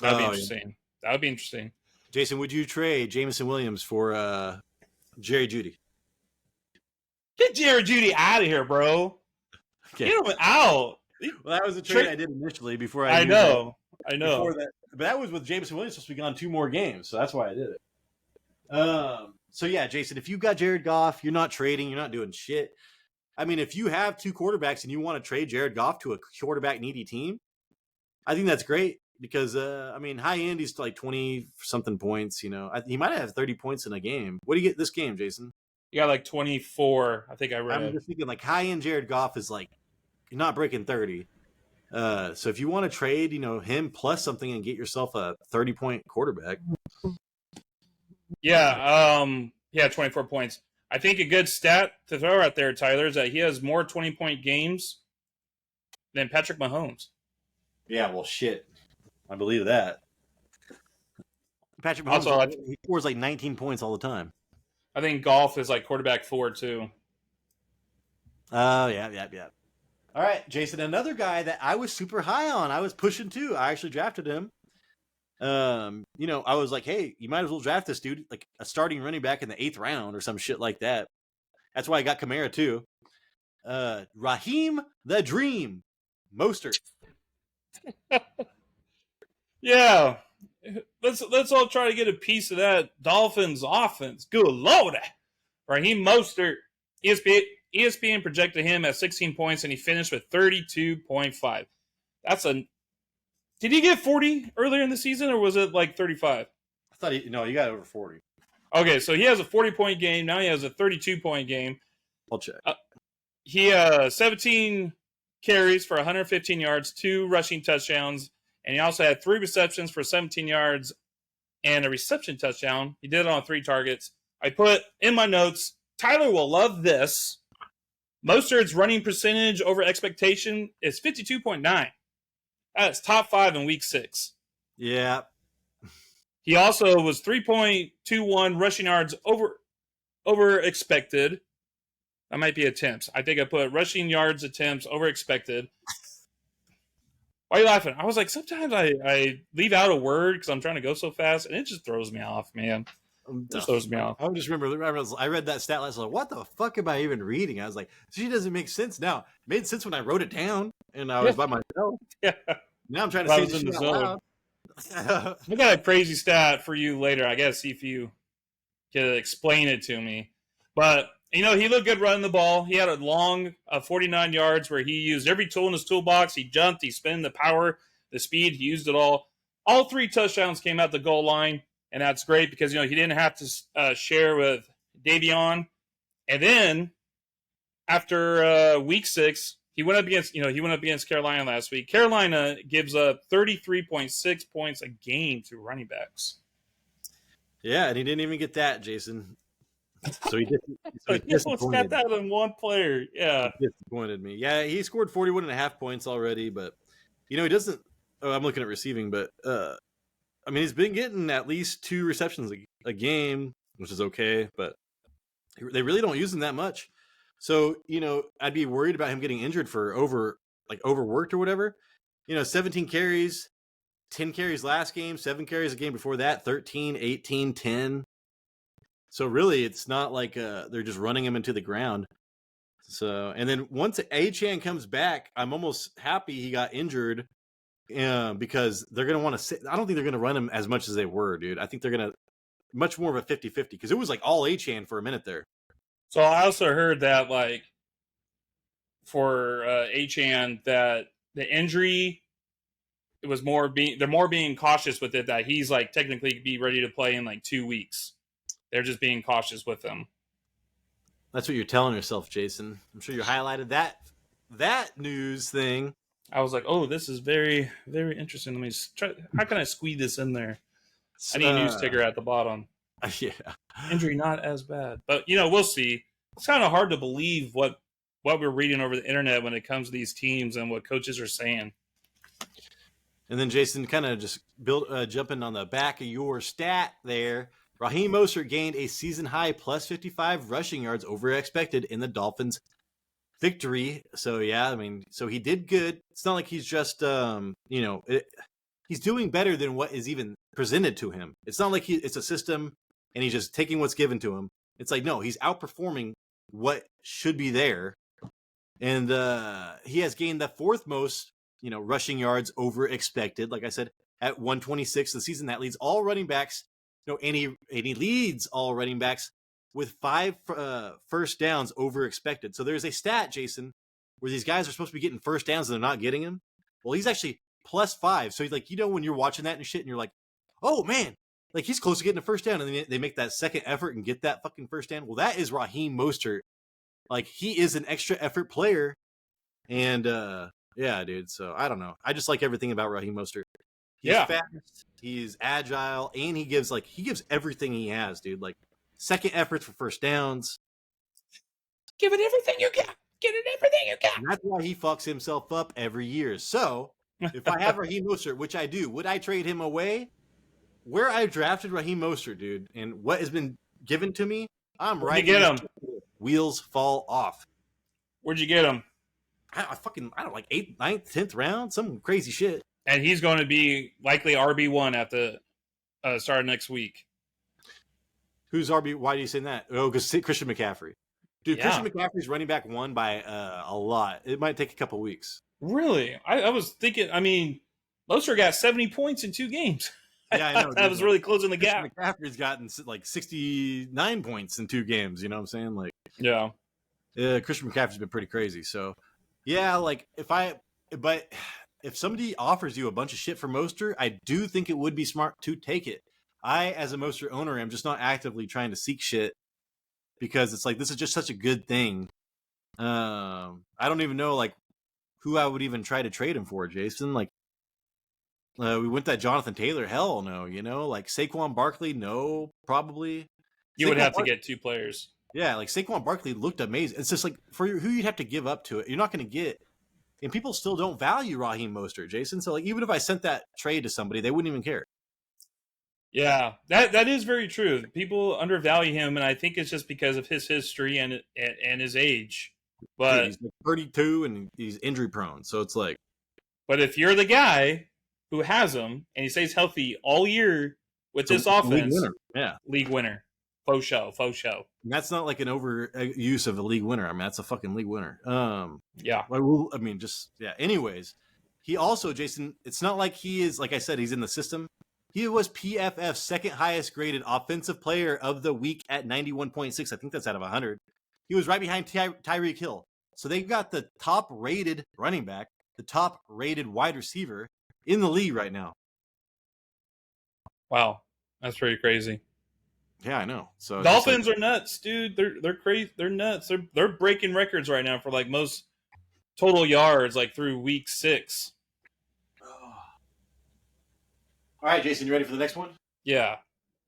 Speaker 1: That'd be interesting. Yeah. That would be interesting.
Speaker 3: Jason, would you trade Jameson Williams for Jerry Jeudy?
Speaker 1: Get Jerry Jeudy out of here, bro. Okay. Get him out.
Speaker 3: Well, that was a trade I did initially before I
Speaker 1: know.
Speaker 3: But that was with Jameson Williams supposed to be gone 2 more games, so that's why I did it. So yeah, Jason, if you've got Jared Goff, you're not trading, you're not doing shit. I mean, if you have 2 quarterbacks and you want to trade Jared Goff to a quarterback needy team, I think that's great because high end he's like 20 something points. He might have 30 points in a game. What do you get this game, Jason?
Speaker 1: You got like 24. I think I read.
Speaker 3: I'm just thinking like high end Jared Goff is like not breaking 30. So if you want to trade, him plus something and get yourself a 30-point quarterback.
Speaker 1: Yeah. 24 points. I think a good stat to throw out there, Tyler, is that he has more 20-point games than Patrick Mahomes.
Speaker 3: Yeah, well, shit. I believe that. Patrick Mahomes, he scores like 19 points all the time.
Speaker 1: I think Goff is like quarterback 4, too.
Speaker 3: Oh, yeah. All right, Jason, another guy that I was super high on. I was pushing too. I actually drafted him. I was like, hey, you might as well draft this dude, like a starting running back in the 8th round or some shit like that. That's why I got Kamara too. Raheem the Dream Mostert.
Speaker 1: Yeah. Let's all try to get a piece of that Dolphins offense. Good Lord. Raheem Mostert, ESPN projected him at 16 points, and he finished with 32.5. Did he get 40 earlier in the season, or was it like 35?
Speaker 3: I thought he got over 40.
Speaker 1: Okay, so he has a 40-point game. Now he has a 32-point game.
Speaker 3: I'll check.
Speaker 1: He 17 carries for 115 yards, 2 rushing touchdowns, and he also had 3 receptions for 17 yards and a reception touchdown. He did it on 3 targets. I put in my notes, Tyler will love this. Mostert's running percentage over expectation is 52.9. That's top 5 in week 6.
Speaker 3: Yeah.
Speaker 1: He also was 3.21 rushing yards over expected. That might be attempts. I think I put rushing yards attempts over expected. Why are you laughing? I was like, sometimes I leave out a word because I'm trying to go so fast, and it just throws me off, man. It just throws me off.
Speaker 3: I just remember I read that stat last. I was like, what the fuck am I even reading? I was like, she doesn't make sense now. It made sense when I wrote it down and I was by myself.
Speaker 1: Yeah.
Speaker 3: Now I'm trying to say this shit out loud.
Speaker 1: I got a crazy stat for you later. I got to see if you can explain it to me. But, he looked good running the ball. He had a long 49 yards where he used every tool in his toolbox. He jumped, he spun, the power, the speed. He used it all. All 3 touchdowns came out the goal line, and that's great because, he didn't have to share with Davion. And then, after week 6, he went up against Carolina last week. Carolina gives up 33.6 points a game to running backs.
Speaker 3: Yeah, and he didn't even get that, Jason. So he
Speaker 1: almost got that in one player. Yeah.
Speaker 3: He disappointed me. Yeah, he scored 41.5 points already, but he doesn't. Oh, I'm looking at receiving, but he's been getting at least 2 receptions a game, which is okay, but they really don't use him that much. So, I'd be worried about him getting injured for overworked or whatever. 17 carries, 10 carries last game, 7 carries a game before that, 13, 18, 10. So really, it's not like they're just running him into the ground. So, and then once Achane comes back, I'm almost happy he got injured because they're going to want to I don't think they're going to run him as much as they were, dude. I think they're going to much more of a 50-50 because it was like all Achane for a minute there.
Speaker 1: So I also heard that for Achane that the injury, they're more being cautious with it, that he's technically be ready to play in 2 weeks. They're just being cautious with him.
Speaker 3: That's what you're telling yourself, Jason. I'm sure you highlighted that news thing.
Speaker 1: I was like, oh, this is very, very interesting. Let me try. How can I squeeze this in there? I need a news ticker at the bottom.
Speaker 3: Yeah.
Speaker 1: Injury not as bad. But, we'll see. It's kind of hard to believe what we're reading over the internet when it comes to these teams and what coaches are saying.
Speaker 3: And then, Jason, kind of just jumping on the back of your stat there, Raheem Mostert gained a season-high plus 55 rushing yards over expected in the Dolphins' victory. So, yeah, so he did good. It's not like he's just, he's doing better than what is even presented to him. It's not like it's a system and he's just taking what's given to him. It's like, no, he's outperforming what should be there. And he has gained the 4th most, rushing yards over expected. Like I said, at 126 the season, that leads all running backs. And he leads all running backs with 5 first downs over expected. So there's a stat, Jason, where these guys are supposed to be getting first downs and they're not getting them. Well, he's actually plus 5. So he's when you're watching that and shit and you're like, oh man, he's close to getting a first down, and then they make that second effort and get that fucking first down. Well, that is Raheem Mostert. He is an extra effort player. And yeah, dude. So I don't know. I just like everything about Raheem Mostert. He's fast, he's agile, and he gives everything he has, dude. Second efforts for first downs.
Speaker 1: Give it everything you got. Give it everything you got.
Speaker 3: And that's why he fucks himself up every year. So if I have Raheem Mostert, which I do, would I trade him away? Where I drafted Raheem Mostert, dude, and what has been given to me, I'm right.
Speaker 1: Where'd you get him?
Speaker 3: Wheels fall off.
Speaker 1: Where'd you get him?
Speaker 3: I don't 8th, 9th, 10th round, some crazy shit.
Speaker 1: And he's going to be likely RB1 at the start of next week.
Speaker 3: Who's RB? Why do you say that? Oh, because Christian McCaffrey. Dude,
Speaker 1: Yeah.
Speaker 3: Christian McCaffrey's running back 1 by a lot. It might take a couple weeks.
Speaker 1: Really? I was thinking, I mean, Mostert got 70 points in 2 games.
Speaker 3: Yeah, I know.
Speaker 1: That was really closing the
Speaker 3: Christian
Speaker 1: gap.
Speaker 3: McCaffrey's gotten like 69 points in 2 games. You know what I'm saying? Like,
Speaker 1: Yeah.
Speaker 3: Christian McCaffrey's been pretty crazy. So, yeah, like but if somebody offers you a bunch of shit for Mostert, I do think it would be smart to take it. I, as a Mostert owner, am just not actively trying to seek shit because it's like this is just such a good thing. I don't even know like who I would even try to trade him for, Jason. Like, we went that Jonathan Taylor. Hell no, you know, like Saquon Barkley. No, probably.
Speaker 1: You would
Speaker 3: Saquon
Speaker 1: have to
Speaker 3: Barkley-
Speaker 1: get 2 players.
Speaker 3: Yeah, like Saquon Barkley looked amazing. It's just like for who you'd have to give up to it. You're not going to get, and people still don't value Raheem Mostert, Jason. So like even if I sent that trade to somebody, they wouldn't even care.
Speaker 1: Yeah, that is very true. People undervalue him, and I think it's just because of his history and his age. But
Speaker 3: Dude, he's like 32 and he's injury prone, so it's like.
Speaker 1: But if you're the guy who has him and he stays healthy all year with this offense, league winner. Faux show.
Speaker 3: And that's not like an overuse of a league winner. I mean, that's a fucking league winner.
Speaker 1: Yeah.
Speaker 3: Anyways, he also, Jason, it's not like he is, like I said, he's in the system. He was PFF's second highest graded offensive player of the week at 91.6. I think that's out of 100. He was right behind Tyreek Hill. So they've got the top rated running back, the top rated wide receiver in the league right now.
Speaker 1: Wow. That's pretty crazy.
Speaker 3: Yeah, I know. So
Speaker 1: Dolphins are nuts, dude. They're crazy. They're nuts. They're breaking records right now for like most total yards like through week 6.
Speaker 3: All right, Jason, you ready for the next one?
Speaker 1: Yeah.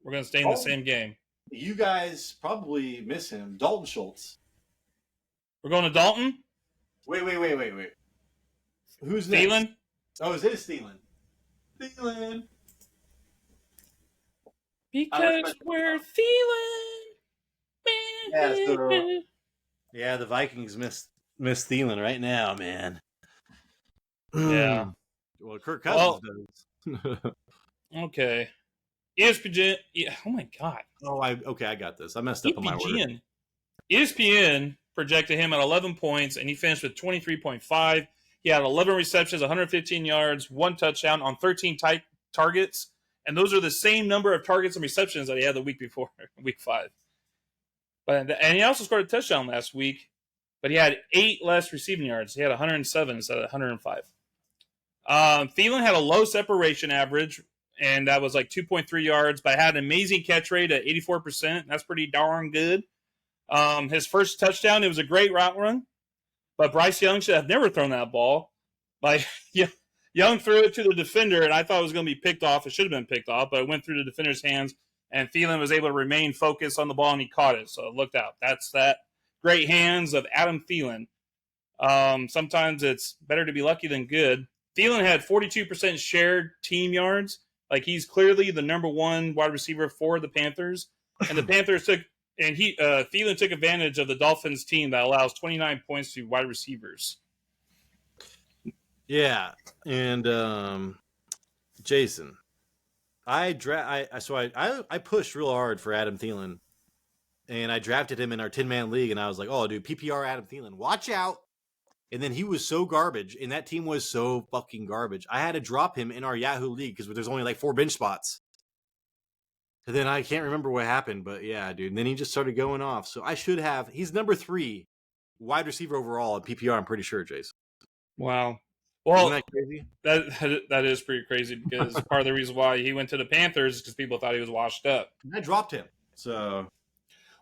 Speaker 1: We're going to stay in the same game.
Speaker 3: You guys probably miss him. Dalton Schultz.
Speaker 1: We're going to Dalton?
Speaker 3: Wait. Who's next?
Speaker 1: Thielen?
Speaker 3: Oh, it is Thielen. Thielen.
Speaker 1: Because we're Thielen.
Speaker 3: Yeah, the Vikings miss Thielen right now, man.
Speaker 1: Yeah.
Speaker 3: Well, Kirk Cousins does.
Speaker 1: Okay. ESPN. Yeah, oh my God.
Speaker 3: I got this. I messed up on my word.
Speaker 1: ESPN projected him at 11 points, and he finished with 23.5. He had 11 receptions, 115 yards, 1 touchdown on 13 targets. And those are the same number of targets and receptions that he had the week before, week 5. And he also scored a touchdown last week, but he had 8 less receiving yards. He had 107 instead of 105. Thielen had a low separation average, and that was like 2.3 yards, but had an amazing catch rate at 84%. That's pretty darn good. His first touchdown, it was a great route run, but Bryce Young should have never thrown that ball. Like, Young threw it to the defender, and I thought it was going to be picked off. It should have been picked off, but it went through the defender's hands, and Thielen was able to remain focused on the ball, and he caught it. So it looked out. That's that great hands of Adam Thielen. Sometimes it's better to be lucky than good. Thielen had 42% shared team yards. Like, he's clearly the number 1 wide receiver for the Panthers. And the Panthers Thielen took advantage of the Dolphins team that allows 29 points to wide receivers.
Speaker 3: Yeah, and Jason, I pushed real hard for Adam Thielen, and I drafted him in our 10-man league, and I was like, oh, dude, PPR Adam Thielen, watch out. And then he was so garbage, and that team was so fucking garbage. I had to drop him in our Yahoo league because there's only like 4 bench spots. And then I can't remember what happened, but yeah, dude. And then he just started going off. So I should have. He's number 3 wide receiver overall in PPR, I'm pretty sure, Jason.
Speaker 1: Wow. Well,
Speaker 3: isn't that crazy?
Speaker 1: That is pretty crazy because part of the reason why he went to the Panthers is because people thought he was washed up.
Speaker 3: I dropped him. So,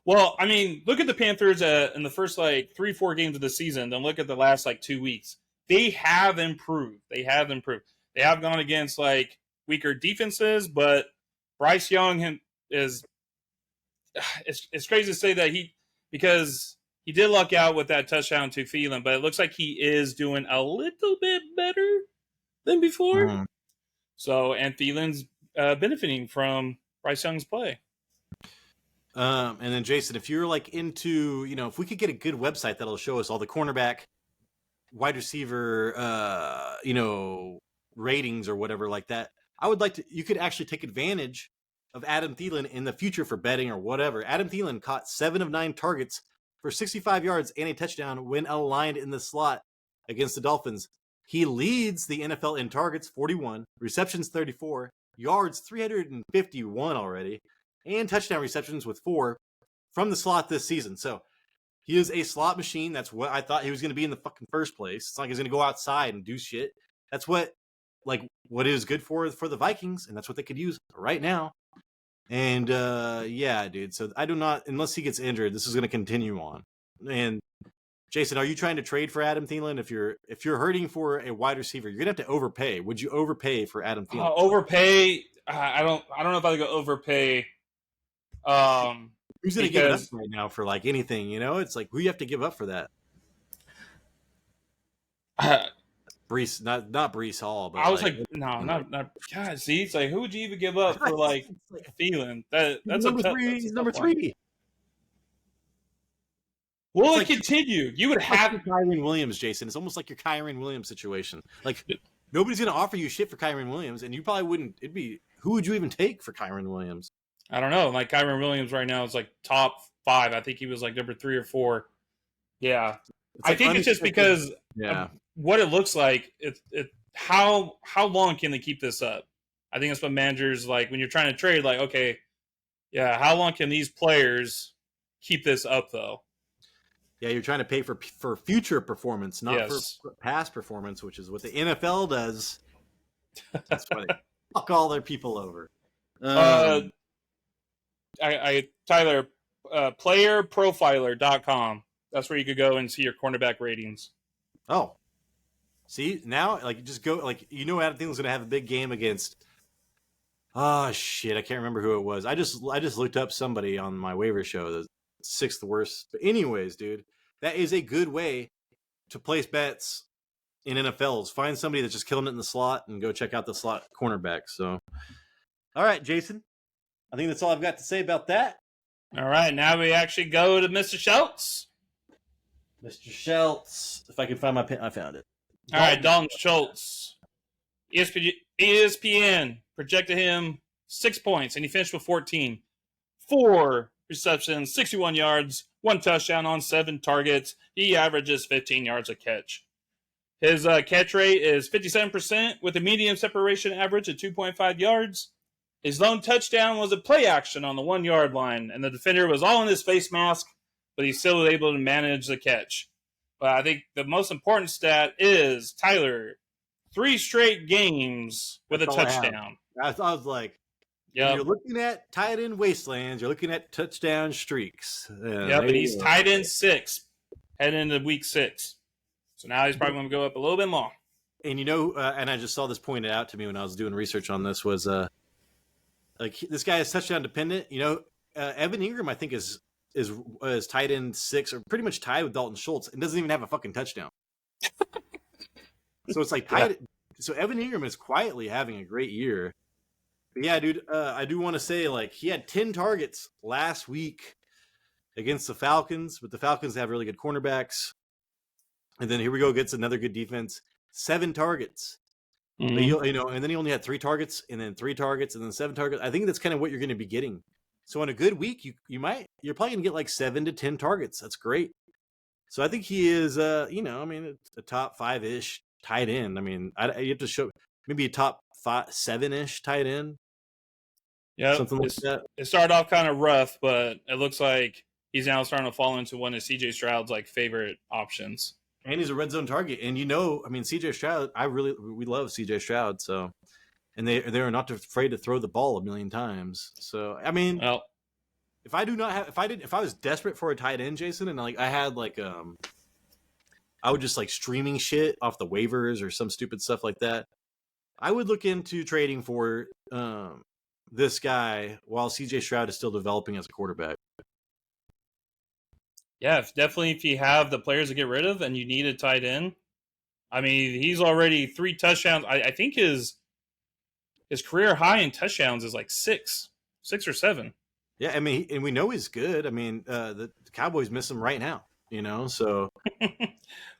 Speaker 1: well, I mean, look at the Panthers in the first like 3-4 games of the season. Then look at the last like 2 weeks. They have improved. They have gone against like weaker defenses, but Bryce Young is. It's crazy to say that because he did luck out with that touchdown to Thielen, but it looks like he is doing a little bit better than before. Mm-hmm. So, and Thielen's benefiting from Bryce Young's play.
Speaker 3: And then Jason, if you're like into, if we could get a good website that'll show us all the cornerback, wide receiver, ratings or whatever like that. I would like to. You could actually take advantage of Adam Thielen in the future for betting or whatever. Adam Thielen caught 7 of 9 targets for 65 yards and a touchdown when aligned in the slot against the Dolphins. He leads the NFL in targets, 41, receptions, 34, yards, 351 already, and touchdown receptions with 4 from the slot this season. So he is a slot machine. That's what I thought he was going to be in the fucking first place. It's not like he's going to go outside and do shit. That's what is good for the Vikings, and that's what they could use right now. And yeah, dude. So I do not, unless he gets injured, this is going to continue on. And Jason, are you trying to trade for Adam Thielen? If you're hurting for a wide receiver, you're gonna have to overpay. Would you overpay for Adam Thielen?
Speaker 1: Overpay? I don't know if I could overpay.
Speaker 3: Who's gonna give it up right now for like anything? You know, it's like who you have to give up for that. Brees, not Brees Hall, but
Speaker 1: I was like no, not. God, see, it's like who would you even give up for like Thielen? That's
Speaker 3: number 3. He's number 3.
Speaker 1: Will it continue? You would have
Speaker 3: Kyren Williams, Jason. It's almost like your Kyren Williams situation. Like nobody's going to offer you shit for Kyren Williams, and you probably wouldn't. Who would you even take for Kyren Williams?
Speaker 1: I don't know. Like Kyren Williams right now is like top 5. I think he was like number 3 or 4. Yeah, I think it's just because of what it looks like. How long can they keep this up? I think that's what managers like when you're trying to trade. Like, okay, yeah, how long can these players keep this up though?
Speaker 3: Yeah, you're trying to pay for future performance, not for past performance, which is what the NFL does. That's why they fuck all their people over.
Speaker 1: Tyler, playerprofiler.com. That's where you could go and see your cornerback ratings.
Speaker 3: Oh, see now, like just go, like Adam Thielen's gonna have a big game against. Oh shit, I can't remember who it was. I just looked up somebody on my waiver show. The 6th worst. But anyways, dude, that is a good way to place bets in NFLs. Find somebody that's just killing it in the slot and go check out the slot cornerback. So, all right, Jason, I think that's all I've got to say about that.
Speaker 1: All right, now we actually go to Mr. Schultz.
Speaker 3: Mr. Schultz, if I can find my pen, I found it.
Speaker 1: All right, Dalton Schultz. ESPN projected him 6 points, and he finished with 14. 4 receptions, 61 yards, 1 touchdown on 7 targets. He averages 15 yards a catch. His catch rate is 57% with a medium separation average of 2.5 yards. His lone touchdown was a play action on the 1 yard line, and the defender was all in his face mask, but he still was able to manage the catch. But I think the most important stat is Tyler, 3 straight games with a touchdown.
Speaker 3: I was like, you're looking at tight end wastelands. You're looking at touchdown streaks.
Speaker 1: And he's tight end 6 heading into week 6. So now he's probably going to go up a little bit more.
Speaker 3: And and I just saw this pointed out to me when I was doing research on this was like this guy is touchdown dependent. Evan Ingram I think is tight end 6 or pretty much tied with Dalton Schultz and doesn't even have a fucking touchdown. So it's like tight. So Evan Ingram is quietly having a great year. But yeah, dude, I do want to say like he had 10 targets last week against the Falcons, but the Falcons have really good cornerbacks. And then here we go, gets another good defense. 7 targets. Mm-hmm. And then he only had 3 targets, and then 3 targets, and then 7 targets. I think that's kind of what you're going to be getting. So on a good week, you're probably going to get like 7 to 10 targets. That's great. So I think he is, a top 5-ish tight end. I mean, you have to show maybe a top 7-ish tight end.
Speaker 1: Yeah,
Speaker 3: something like that. It
Speaker 1: started off kind of rough, but it looks like he's now starting to fall into one of CJ Stroud's like favorite options.
Speaker 3: And he's a red zone target. And CJ Stroud, we love CJ Stroud. So, and they are not afraid to throw the ball a million times. So, I mean, if I was desperate for a tight end, Jason, and like I had like, I would just like streaming shit off the waivers or some stupid stuff like that. I would look into trading for, this guy while CJ Stroud is still developing as a quarterback.
Speaker 1: Yeah, definitely. If you have the players to get rid of and you need a tight end, I mean, he's already 3 touchdowns. I think his career high in touchdowns is like 6 or 7.
Speaker 3: Yeah, I mean, and we know he's good. I mean, the Cowboys miss him right now. So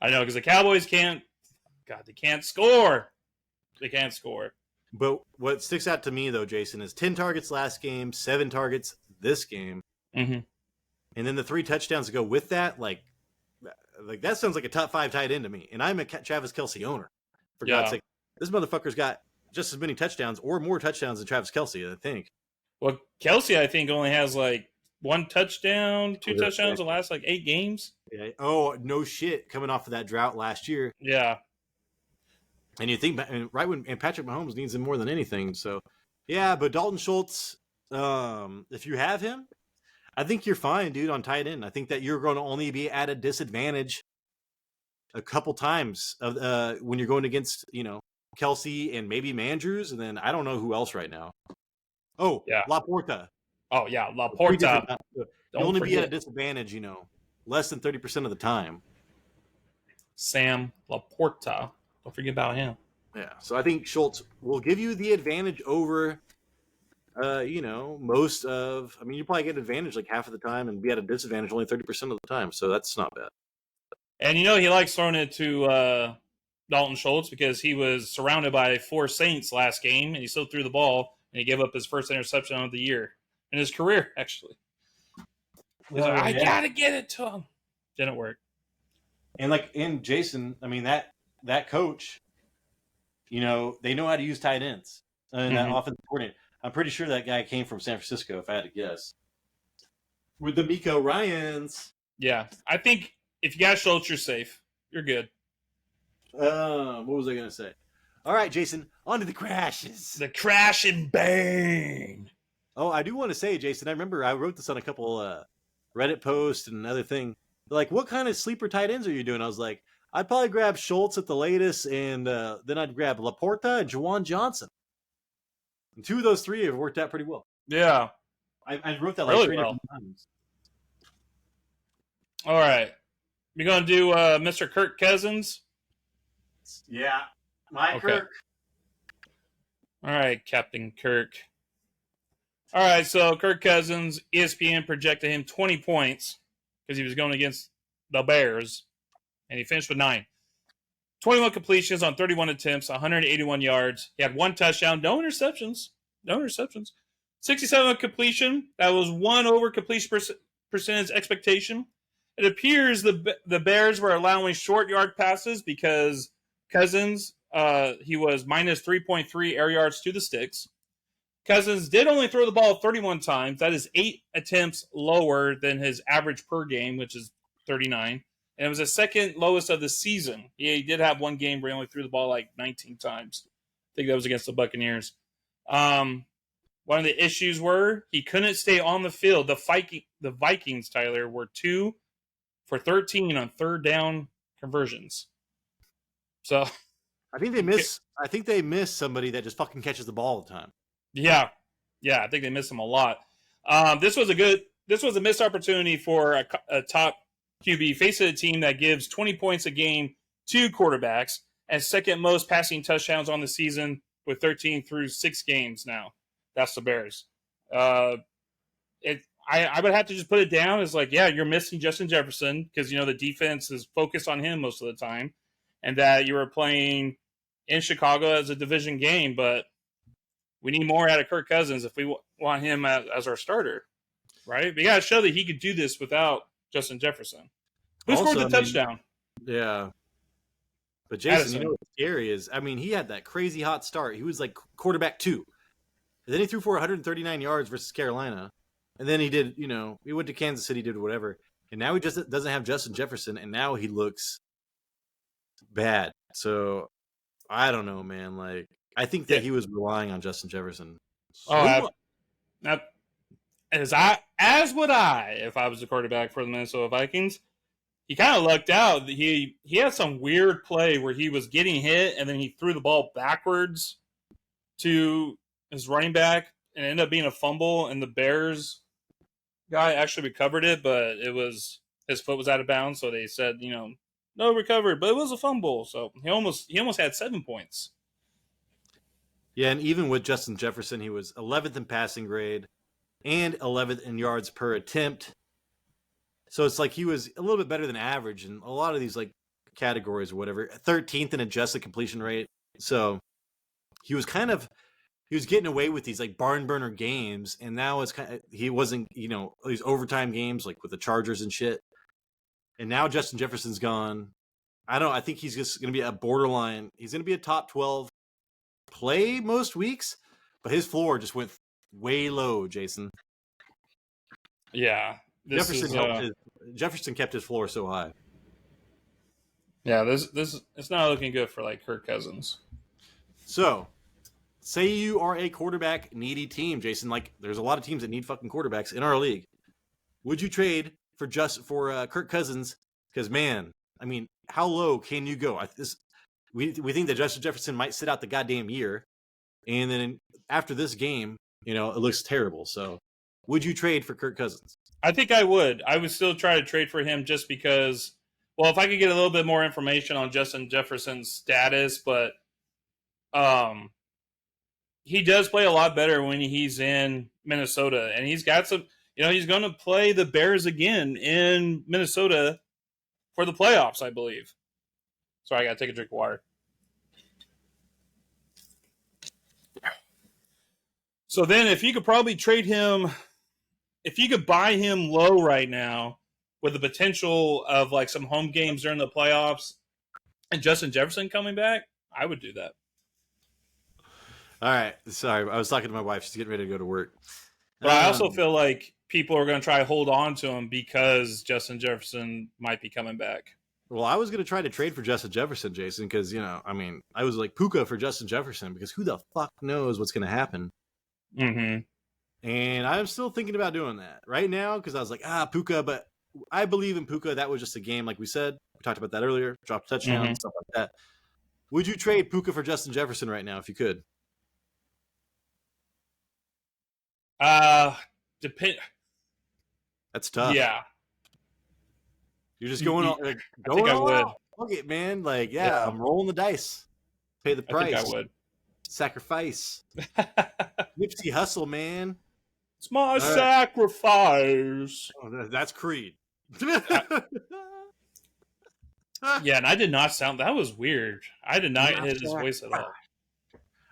Speaker 1: I know because the Cowboys can't score. They can't score.
Speaker 3: But what sticks out to me, though, Jason, is 10 targets last game, 7 targets this game.
Speaker 1: Mm-hmm.
Speaker 3: And then the 3 touchdowns to go with that, like that sounds like a top 5 tight end to me. And I'm a Travis Kelce owner. For God's sake, this motherfucker's got just as many touchdowns or more touchdowns than Travis Kelce, I think.
Speaker 1: Well, Kelce, I think, only has like 1 touchdown, 2 touchdowns in the last like 8 games.
Speaker 3: Yeah. Oh, no shit. Coming off of that drought last year.
Speaker 1: Yeah.
Speaker 3: And you think, right when Patrick Mahomes needs him more than anything. So, yeah, but Dalton Schultz, if you have him, I think you're fine, dude, on tight end. I think that you're going to only be at a disadvantage a couple times when you're going against, Kelce and maybe Mandrews, and then I don't know who else right now. Oh, yeah. LaPorta.
Speaker 1: Oh, yeah, LaPorta.
Speaker 3: You'll only be at a disadvantage, less than 30% of the time.
Speaker 1: Sam LaPorta. Don't forget about him.
Speaker 3: Yeah, so I think Schultz will give you the advantage over, most of. I mean, you probably get an advantage like half of the time and be at a disadvantage only 30% of the time. So that's not bad.
Speaker 1: And he likes throwing it to Dalton Schultz because he was surrounded by 4 Saints last game and he still threw the ball and he gave up his first interception of the year in his career, actually. He's like, I gotta get it to him. Didn't work.
Speaker 3: And Jason, I mean that coach, they know how to use tight ends and that offensive coordinator. I'm pretty sure that guy came from San Francisco, if I had to guess. With the Miko Ryans.
Speaker 1: Yeah, I think if you got Schultz, you're safe. You're good.
Speaker 3: What was I going to say? All right, Jason, on to the crashes.
Speaker 1: The crash and bang.
Speaker 3: Oh, I do want to say, Jason, I remember I wrote this on a couple Reddit posts and another thing. Like, what kind of sleeper tight ends are you doing? I was like, I'd probably grab Schultz at the latest, and then I'd grab LaPorta and Juwan Johnson. And 2 of those 3 have worked out pretty well.
Speaker 1: Yeah.
Speaker 3: I wrote that like really 3 different times.
Speaker 1: All right. We're going to do Mr. Kirk Cousins.
Speaker 3: Yeah. Kirk.
Speaker 1: All right, Captain Kirk. All right, so Kirk Cousins, ESPN projected him 20 points because he was going against the Bears, and he finished with 9. 21 completions on 31 attempts, 181 yards. He had 1 touchdown, no interceptions. 67 completion. That was 1 over completion percentage expectation. It appears the Bears were allowing short yard passes because Cousins, he was minus 3.3 air yards to the sticks. Cousins did only throw the ball 31 times. That is 8 attempts lower than his average per game, which is 39. And it was the second lowest of the season. He did have 1 game where he only threw the ball like 19 times. I think that was against the Buccaneers. One of the issues were he couldn't stay on the field. The Vikings, Tyler, were 2 for 13 on third down conversions. So
Speaker 3: I think they miss somebody that just fucking catches the ball all the time.
Speaker 1: Yeah, I think they miss him a lot. This was a missed opportunity for a top QB facing a team that gives 20 points a game to quarterbacks and second most passing touchdowns on the season with 13 through 6 games now. That's the Bears. I would have to just put it down as like, yeah, you're missing Justin Jefferson because, the defense is focused on him most of the time and that you were playing in Chicago as a division game, but we need more out of Kirk Cousins if we want him as our starter, right? We got to show that he could do this without Justin Jefferson. Who scored the touchdown?
Speaker 3: Yeah. But Jason, what's scary is, he had that crazy hot start. He was like quarterback 2. And then he threw for 139 yards versus Carolina. And then he did, he went to Kansas City, did whatever. And now he just doesn't have Justin Jefferson, and now he looks bad. So, I don't know, man. Like, I think that he was relying on Justin Jefferson.
Speaker 1: As would I if I was the quarterback for the Minnesota Vikings. He kind of lucked out. He had some weird play where he was getting hit and then he threw the ball backwards to his running back and it ended up being a fumble. And the Bears guy actually recovered it, but his foot was out of bounds. So they said, no recovered, but it was a fumble. So he almost had 7 points.
Speaker 3: Yeah, and even with Justin Jefferson, he was 11th in passing grade and 11th in yards per attempt. So it's like he was a little bit better than average in a lot of these like categories or whatever. 13th in adjusted completion rate. So he was getting away with these like barn burner games, and now it's he wasn't, these overtime games like with the Chargers and shit. And now Justin Jefferson's gone. I think he's just going to be a borderline. He's going to be a top 12 play most weeks, but his floor just went way low, Jason.
Speaker 1: Yeah.
Speaker 3: Jefferson kept his floor so high.
Speaker 1: Yeah, this it's not looking good for like Kirk Cousins.
Speaker 3: So, say you are a quarterback needy team, Jason. Like, there's a lot of teams that need fucking quarterbacks in our league. Would you trade for Kirk Cousins? Because man, I mean, how low can you go? We think that Justin Jefferson might sit out the goddamn year, and then after this game, it looks terrible. So, would you trade for Kirk Cousins?
Speaker 1: I think I would. I would still try to trade for him just because. Well, if I could get a little bit more information on Justin Jefferson's status, but he does play a lot better when he's in Minnesota, and he's got some. He's going to play the Bears again in Minnesota for the playoffs, I believe. Sorry, I got to take a drink of water. So then, if you could probably trade him, if you could buy him low right now, with the potential of like some home games during the playoffs and Justin Jefferson coming back, I would do that.
Speaker 3: All right. Sorry, I was talking to my wife. She's getting ready to go to work.
Speaker 1: But I also feel like people are going to try to hold on to him because Justin Jefferson might be coming back.
Speaker 3: Well, I was going to try to trade for Justin Jefferson, Jason, because, I was like Puka for Justin Jefferson because who the fuck knows what's going to happen.
Speaker 1: Mm-hmm.
Speaker 3: And I'm still thinking about doing that right now because I was like, Puka, but I believe in Puka. That was just a game, like we said. We talked about that earlier. Dropped a touchdown, stuff like that. Would you trade Puka for Justin Jefferson right now if you could?
Speaker 1: Depend.
Speaker 3: That's tough.
Speaker 1: Yeah.
Speaker 3: You're just going on. Like,
Speaker 1: I think I would.
Speaker 3: Fuck it, man. Like, yeah, I'm rolling the dice. Pay the price.
Speaker 1: I think I would.
Speaker 3: Sacrifice. Nipsey Hussle, man.
Speaker 1: It's my sacrifice.
Speaker 3: Oh, that's Creed.
Speaker 1: Yeah, and I did not sound. That was weird. I did not hit his voice at all.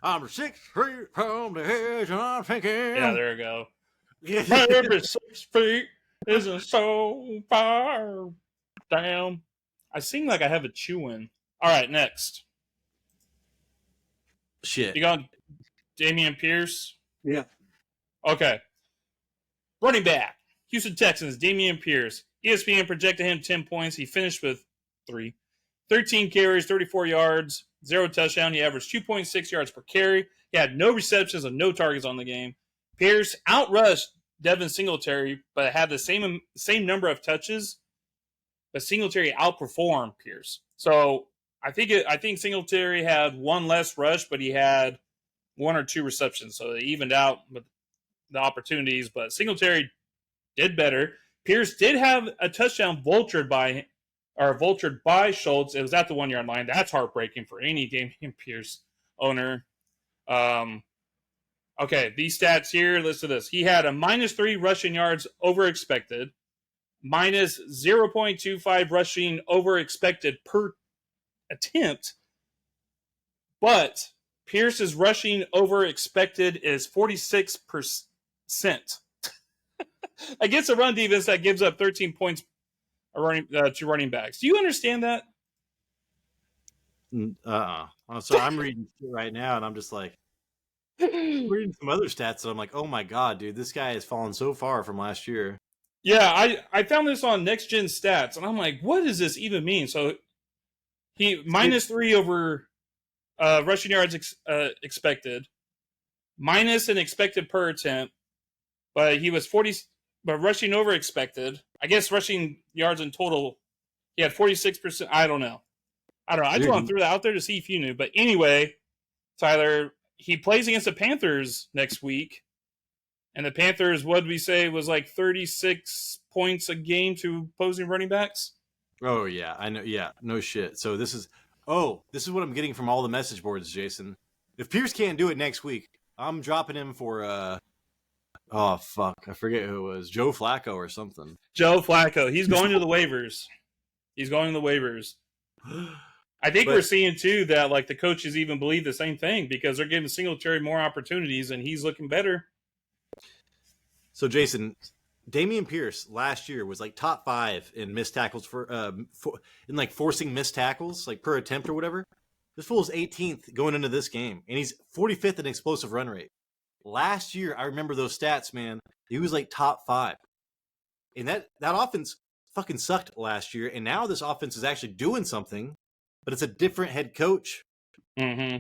Speaker 3: I'm 6 feet from the edge, and I'm thinking.
Speaker 1: Yeah, there we go. Every 6 feet isn't so far down. I sing like I have a chew-in. All right, next.
Speaker 3: Shit.
Speaker 1: You got Dameon Pierce?
Speaker 3: Yeah.
Speaker 1: Okay. Running back. Houston Texans, Dameon Pierce. ESPN projected him 10 points. He finished with 13 carries, 34 yards, 0 touchdown. He averaged 2.6 yards per carry. He had no receptions and no targets on the game. Pierce outrushed Devin Singletary, but had the same number of touches. But Singletary outperformed Pierce. So I think Singletary had one less rush, but he had 1 or 2 receptions. So they evened out with the opportunities. But Singletary did better. Pierce did have a touchdown vultured by Schultz. It was at the 1 yard line. That's heartbreaking for any Dameon Pierce owner. Okay, these stats here. Listen to this. He had a -3 rushing yards over expected, minus 0.25 rushing over expected per attempt. But Pierce's rushing over expected is 46%. Against a run defense that gives up 13 points to running backs. Do you understand that?
Speaker 3: So I'm reading right now, and I'm just like, reading some other stats, and I'm like, oh my god, dude, this guy has fallen so far from last year.
Speaker 1: Yeah, I found this on Next Gen Stats, and I'm like, what does this even mean? So he -3 over rushing yards expected, minus an expected per attempt, but he was 40. But rushing over expected, I guess rushing yards in total, he had 46%. I don't know. I just want to throw that out there to see if you knew. But anyway, Tyler, he plays against the Panthers next week. And the Panthers, what did we say, was like 36 points a game to opposing running backs?
Speaker 3: Oh, yeah. I know. Yeah. No shit. So this is what I'm getting from all the message boards, Jason. If Pierce can't do it next week, I'm dropping him for oh, fuck. I forget who it was. Joe Flacco or something.
Speaker 1: Joe Flacco. He's going to the waivers. I think
Speaker 3: But
Speaker 1: we're seeing too that like the coaches even believe the same thing because they're giving Singletary more opportunities and he's looking better.
Speaker 3: so Jason, Damian Pierce last year was like top 5 in missed tackles in like forcing missed tackles like per attempt or whatever. This fool's 18th going into this game, and he's 45th in explosive run rate. Last year, I remember those stats, man. He was like top 5, and that offense fucking sucked last year. And now this offense is actually doing something, but it's a different head coach.
Speaker 1: Mm-hmm.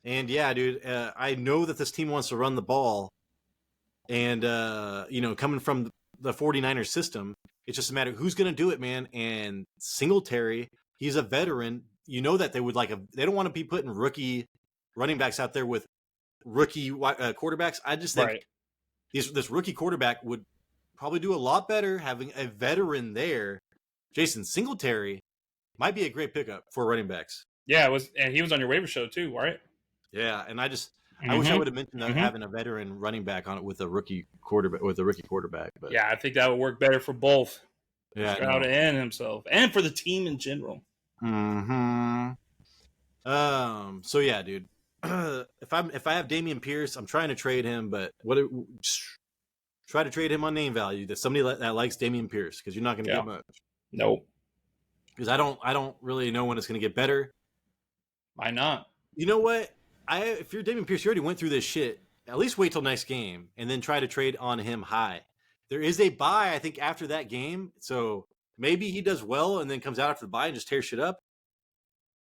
Speaker 3: And yeah, dude, I know that this team wants to run the ball, and coming from the 49ers system, it's just a matter of who's going to do it, man. And Singletary, he's a veteran. You know that they don't want to be putting rookie running backs out there with rookie quarterbacks. I just think this rookie quarterback would probably do a lot better having a veteran there. Jason, Singletary might be a great pickup for running backs.
Speaker 1: Yeah, it was, and he was on your waiver show too, right?
Speaker 3: Yeah, and I wish I would have mentioned having a veteran running back on it with a rookie quarterback. But
Speaker 1: yeah, I think that would work better for both.
Speaker 3: Yeah,
Speaker 1: Stroud and himself, and for the team in general.
Speaker 3: Hmm. So yeah, dude. If I have Damian Pierce, I'm trying to trade him, but try to trade him on name value. That somebody that likes Damian Pierce, because you're not going to get much.
Speaker 1: Nope.
Speaker 3: Because I don't really know when it's going to get better.
Speaker 1: Why not?
Speaker 3: You know what? If you're Damian Pierce, you already went through this shit. At least wait till next game and then try to trade on him high. There is a bye, I think, after that game. So maybe he does well and then comes out after the bye and just tears shit up.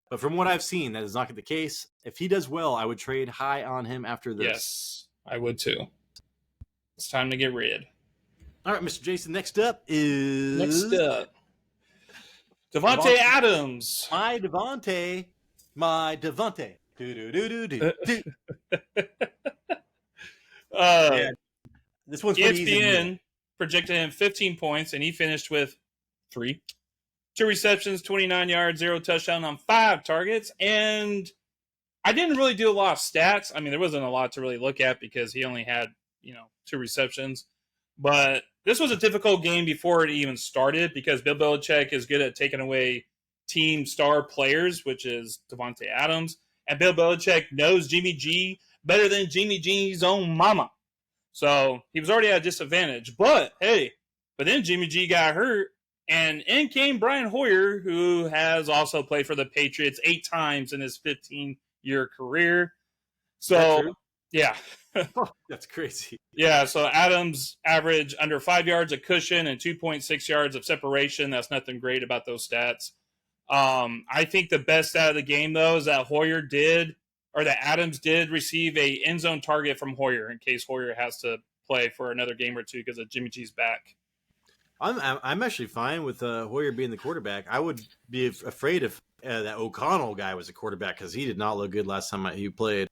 Speaker 3: But from what I've seen, that is not the case. If he does well, I would trade high on him after this.
Speaker 1: Yes, I would too. It's time to get rid.
Speaker 3: All right, Mr. Jason, next up is...
Speaker 1: Davante Adams.
Speaker 3: My Davante. Yeah. This one's pretty easy.
Speaker 1: ESPN projected him 15 points, and he finished with 3. 2 receptions, 29 yards, 0 touchdown on 5 targets. And I didn't really do a lot of stats. I mean, there wasn't a lot to really look at because he only had, 2 receptions. But this was a difficult game before it even started because Bill Belichick is good at taking away team star players, which is Davante Adams. And Bill Belichick knows Jimmy G better than Jimmy G's own mama. So he was already at a disadvantage. But then Jimmy G got hurt. And in came Brian Hoyer, who has also played for the Patriots 8 times in his 15-year career. So, yeah.
Speaker 3: That's crazy.
Speaker 1: Yeah, so Adams averaged under 5 yards of cushion and 2.6 yards of separation. That's nothing great about those stats. I think the best stat of the game, though, is that Adams did receive a end zone target from Hoyer in case Hoyer has to play for another game or two because of Jimmy G's back.
Speaker 3: I'm actually fine with Hoyer being the quarterback. I would be afraid if that O'Connell guy was a quarterback because he did not look good last time he played.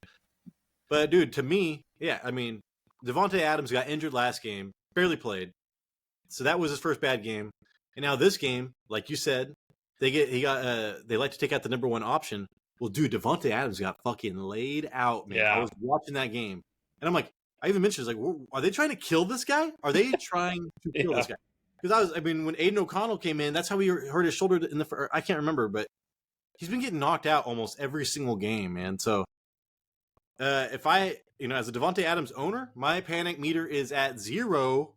Speaker 3: But dude, to me, yeah, I mean, Davante Adams got injured last game, barely played, so that was his first bad game. And now this game, like you said, they like to take out the number 1 option. Well, dude, Davante Adams got fucking laid out, man.
Speaker 1: Yeah.
Speaker 3: I was watching that game, and I'm like, I even mentioned, like, are they trying to kill this guy? Are they trying to kill this guy? Because when Aiden O'Connell came in, that's how he hurt his shoulder in the. I can't remember, but he's been getting knocked out almost every single game, man. So, if I, as a Davante Adams owner, my panic meter is at 0,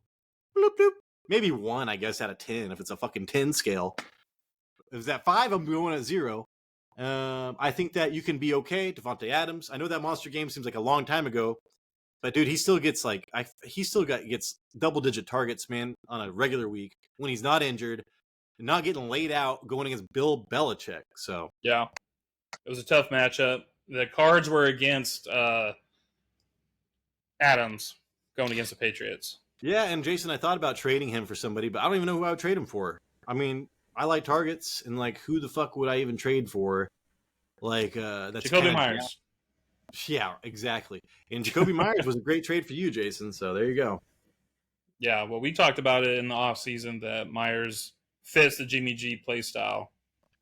Speaker 3: bloop, bloop, maybe 1, I guess, out of 10 if it's a fucking 10 scale. If it's at 5, I'm going at 0. I think that you can be okay, Davante Adams. I know that monster game seems like a long time ago. But dude, he still gets gets double-digit targets, man, on a regular week when he's not injured and not getting laid out going against Bill Belichick. So
Speaker 1: yeah, it was a tough matchup. The cards were against Adams going against the Patriots.
Speaker 3: Yeah, and Jason, I thought about trading him for somebody, but I don't even know who I would trade him for. I mean, I like targets, and like, who the fuck would I even trade for? Like, that's
Speaker 1: Jacoby Myers.
Speaker 3: Yeah, exactly. And Jacoby Myers was a great trade for you, Jason. So there you go.
Speaker 1: Yeah, well, we talked about it in the offseason that Myers fits the Jimmy G play style.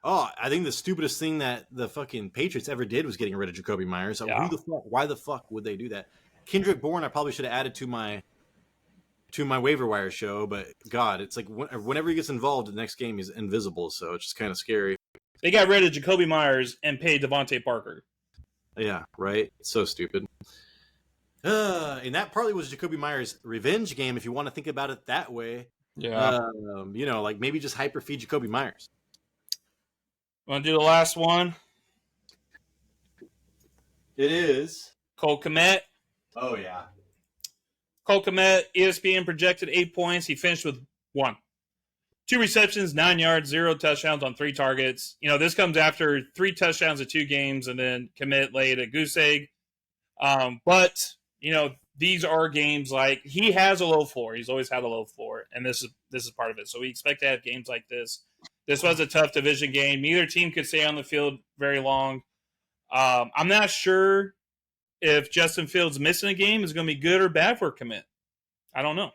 Speaker 3: Oh, I think the stupidest thing that the fucking Patriots ever did was getting rid of Jacoby Myers. So
Speaker 1: yeah.
Speaker 3: Why the fuck would they do that? Kendrick Bourne, I probably should have added to my waiver wire show, but God, it's like whenever he gets involved, the next game he's invisible. So it's just kind of scary.
Speaker 1: They got rid of Jacoby Myers and paid Devontae Parker.
Speaker 3: Yeah, right. So stupid. And that partly was Jacoby Myers' revenge game, if you want to think about it that way.
Speaker 1: Yeah.
Speaker 3: Like maybe just hyperfeed Jacoby Myers.
Speaker 1: Want to do the last one?
Speaker 3: It is
Speaker 1: Cole Kmet.
Speaker 3: Oh yeah.
Speaker 1: Cole Kmet, ESPN projected 8 points. He finished with 1. 2 receptions, 9 yards, 0 touchdowns on 3 targets. This comes after 3 touchdowns in 2 games, and then Kmet laid a goose egg. But these are games like he has a low floor. He's always had a low floor, and this is part of it. So we expect to have games like this. This was a tough division game. Neither team could stay on the field very long. I'm not sure if Justin Fields missing a game is going to be good or bad for Kmet. I don't know.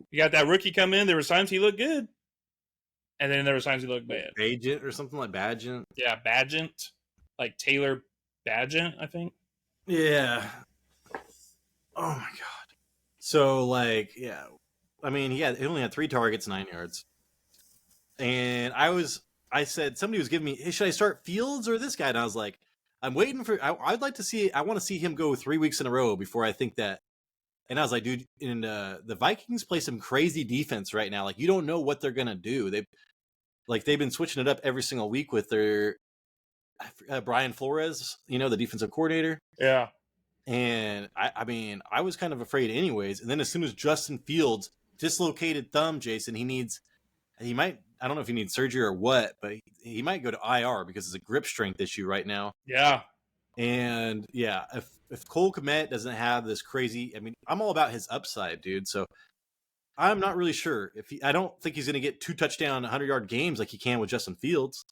Speaker 1: You got that rookie come in. There were times he looked good, and then there were times he looked bad.
Speaker 3: Agent or something like Badgent.
Speaker 1: Yeah, Badgent, like Taylor Badgent, I think.
Speaker 3: Yeah. Oh my god. So I mean, he only had 3 targets, 9 yards, and I said somebody was giving me, hey, should I start Fields or this guy? And I was like, I'm waiting for. I'd like to see. I want to see him go 3 weeks in a row before I think that. And I was like, dude, and the Vikings play some crazy defense right now. Like, you don't know what they're gonna do. They've been switching it up every single week with their Brian Flores, the defensive coordinator.
Speaker 1: Yeah.
Speaker 3: And I mean, I was kind of afraid anyways. And then as soon as Justin Fields dislocated thumb, Jason, he might. I don't know if he needs surgery or what, but he might go to IR because it's a grip strength issue right now.
Speaker 1: Yeah.
Speaker 3: And yeah, if Cole Kmet doesn't have this crazy, I mean, I'm all about his upside, dude. So I'm not really sure I don't think he's going to get 2 touchdown, 100-yard games like he can with Justin Fields,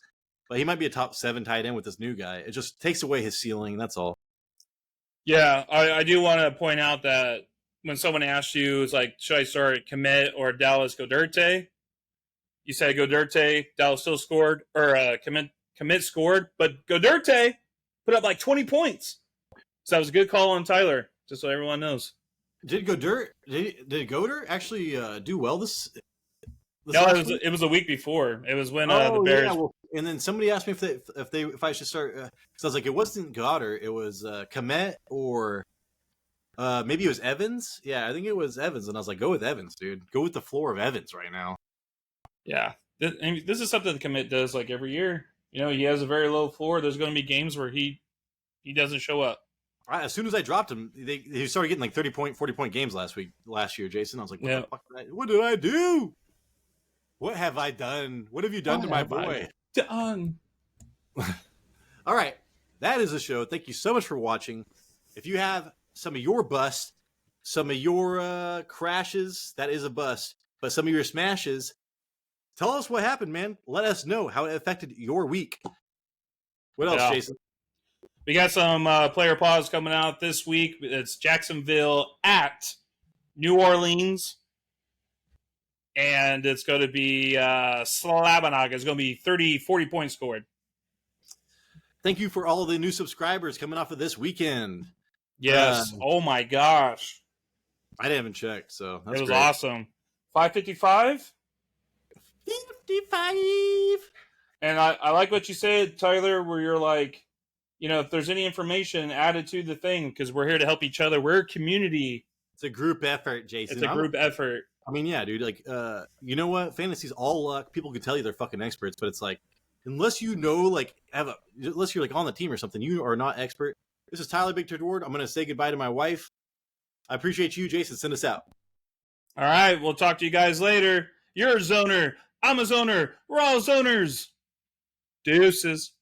Speaker 3: but he might be a top 7 tight end with this new guy. It just takes away his ceiling. That's all.
Speaker 1: Yeah. I do want to point out that when someone asks you, it's like, should I start Kmet or Dallas Goedert? You said Goedert, Dallas still scored, or Kmet scored, but Goedert put up like 20 points. So that was a good call on Tyler, just so everyone knows.
Speaker 3: Did Goedert actually do well this
Speaker 1: No, it was a week before. It was when the Bears.
Speaker 3: Yeah, and then somebody asked me if I should start. Because I was like, it wasn't Goddard, it was Kmet or maybe it was Evans. Yeah, I think it was Evans, and I was like, go with Evans, dude. Go with the floor of Evans right now.
Speaker 1: Yeah, this is something the Kmet does like every year. He has a very low floor. There's going to be games where he doesn't show up.
Speaker 3: As soon as I dropped him, he started getting like 30-point, 40-point games last year, Jason. I was like, what did I do? What have I done? What have you done to my boy?
Speaker 1: Done.
Speaker 3: All right. That is the show. Thank you so much for watching. If you have some of your busts, some of your crashes, that is a bust, but some of your smashes, tell us what happened, man. Let us know how it affected your week. What else, Jason?
Speaker 1: We got some player pause coming out this week. It's Jacksonville at New Orleans. And it's going to be Slabanog. It's going to be 30, 40 points scored.
Speaker 3: Thank you for all the new subscribers coming off of this weekend.
Speaker 1: Yes. Oh, my gosh.
Speaker 3: I didn't even check, so that's
Speaker 1: it was
Speaker 3: great.
Speaker 1: Awesome. 555?
Speaker 3: 55.
Speaker 1: And I like what you said, Tyler, where you're like, if there's any information added to the thing, because we're here to help each other. We're a community.
Speaker 3: It's a group effort, Jason.
Speaker 1: It's a group effort.
Speaker 3: I mean, yeah, dude. Like, you know what? Fantasy's all luck. People can tell you they're fucking experts, but it's like, unless you know, unless you're like on the team or something, you are not expert. This is Tyler Big Turd Ward. I'm going to say goodbye to my wife. I appreciate you, Jason. Send us out.
Speaker 1: All right. We'll talk to you guys later. You're a zoner. I'm a zoner. We're all zoners. Deuces.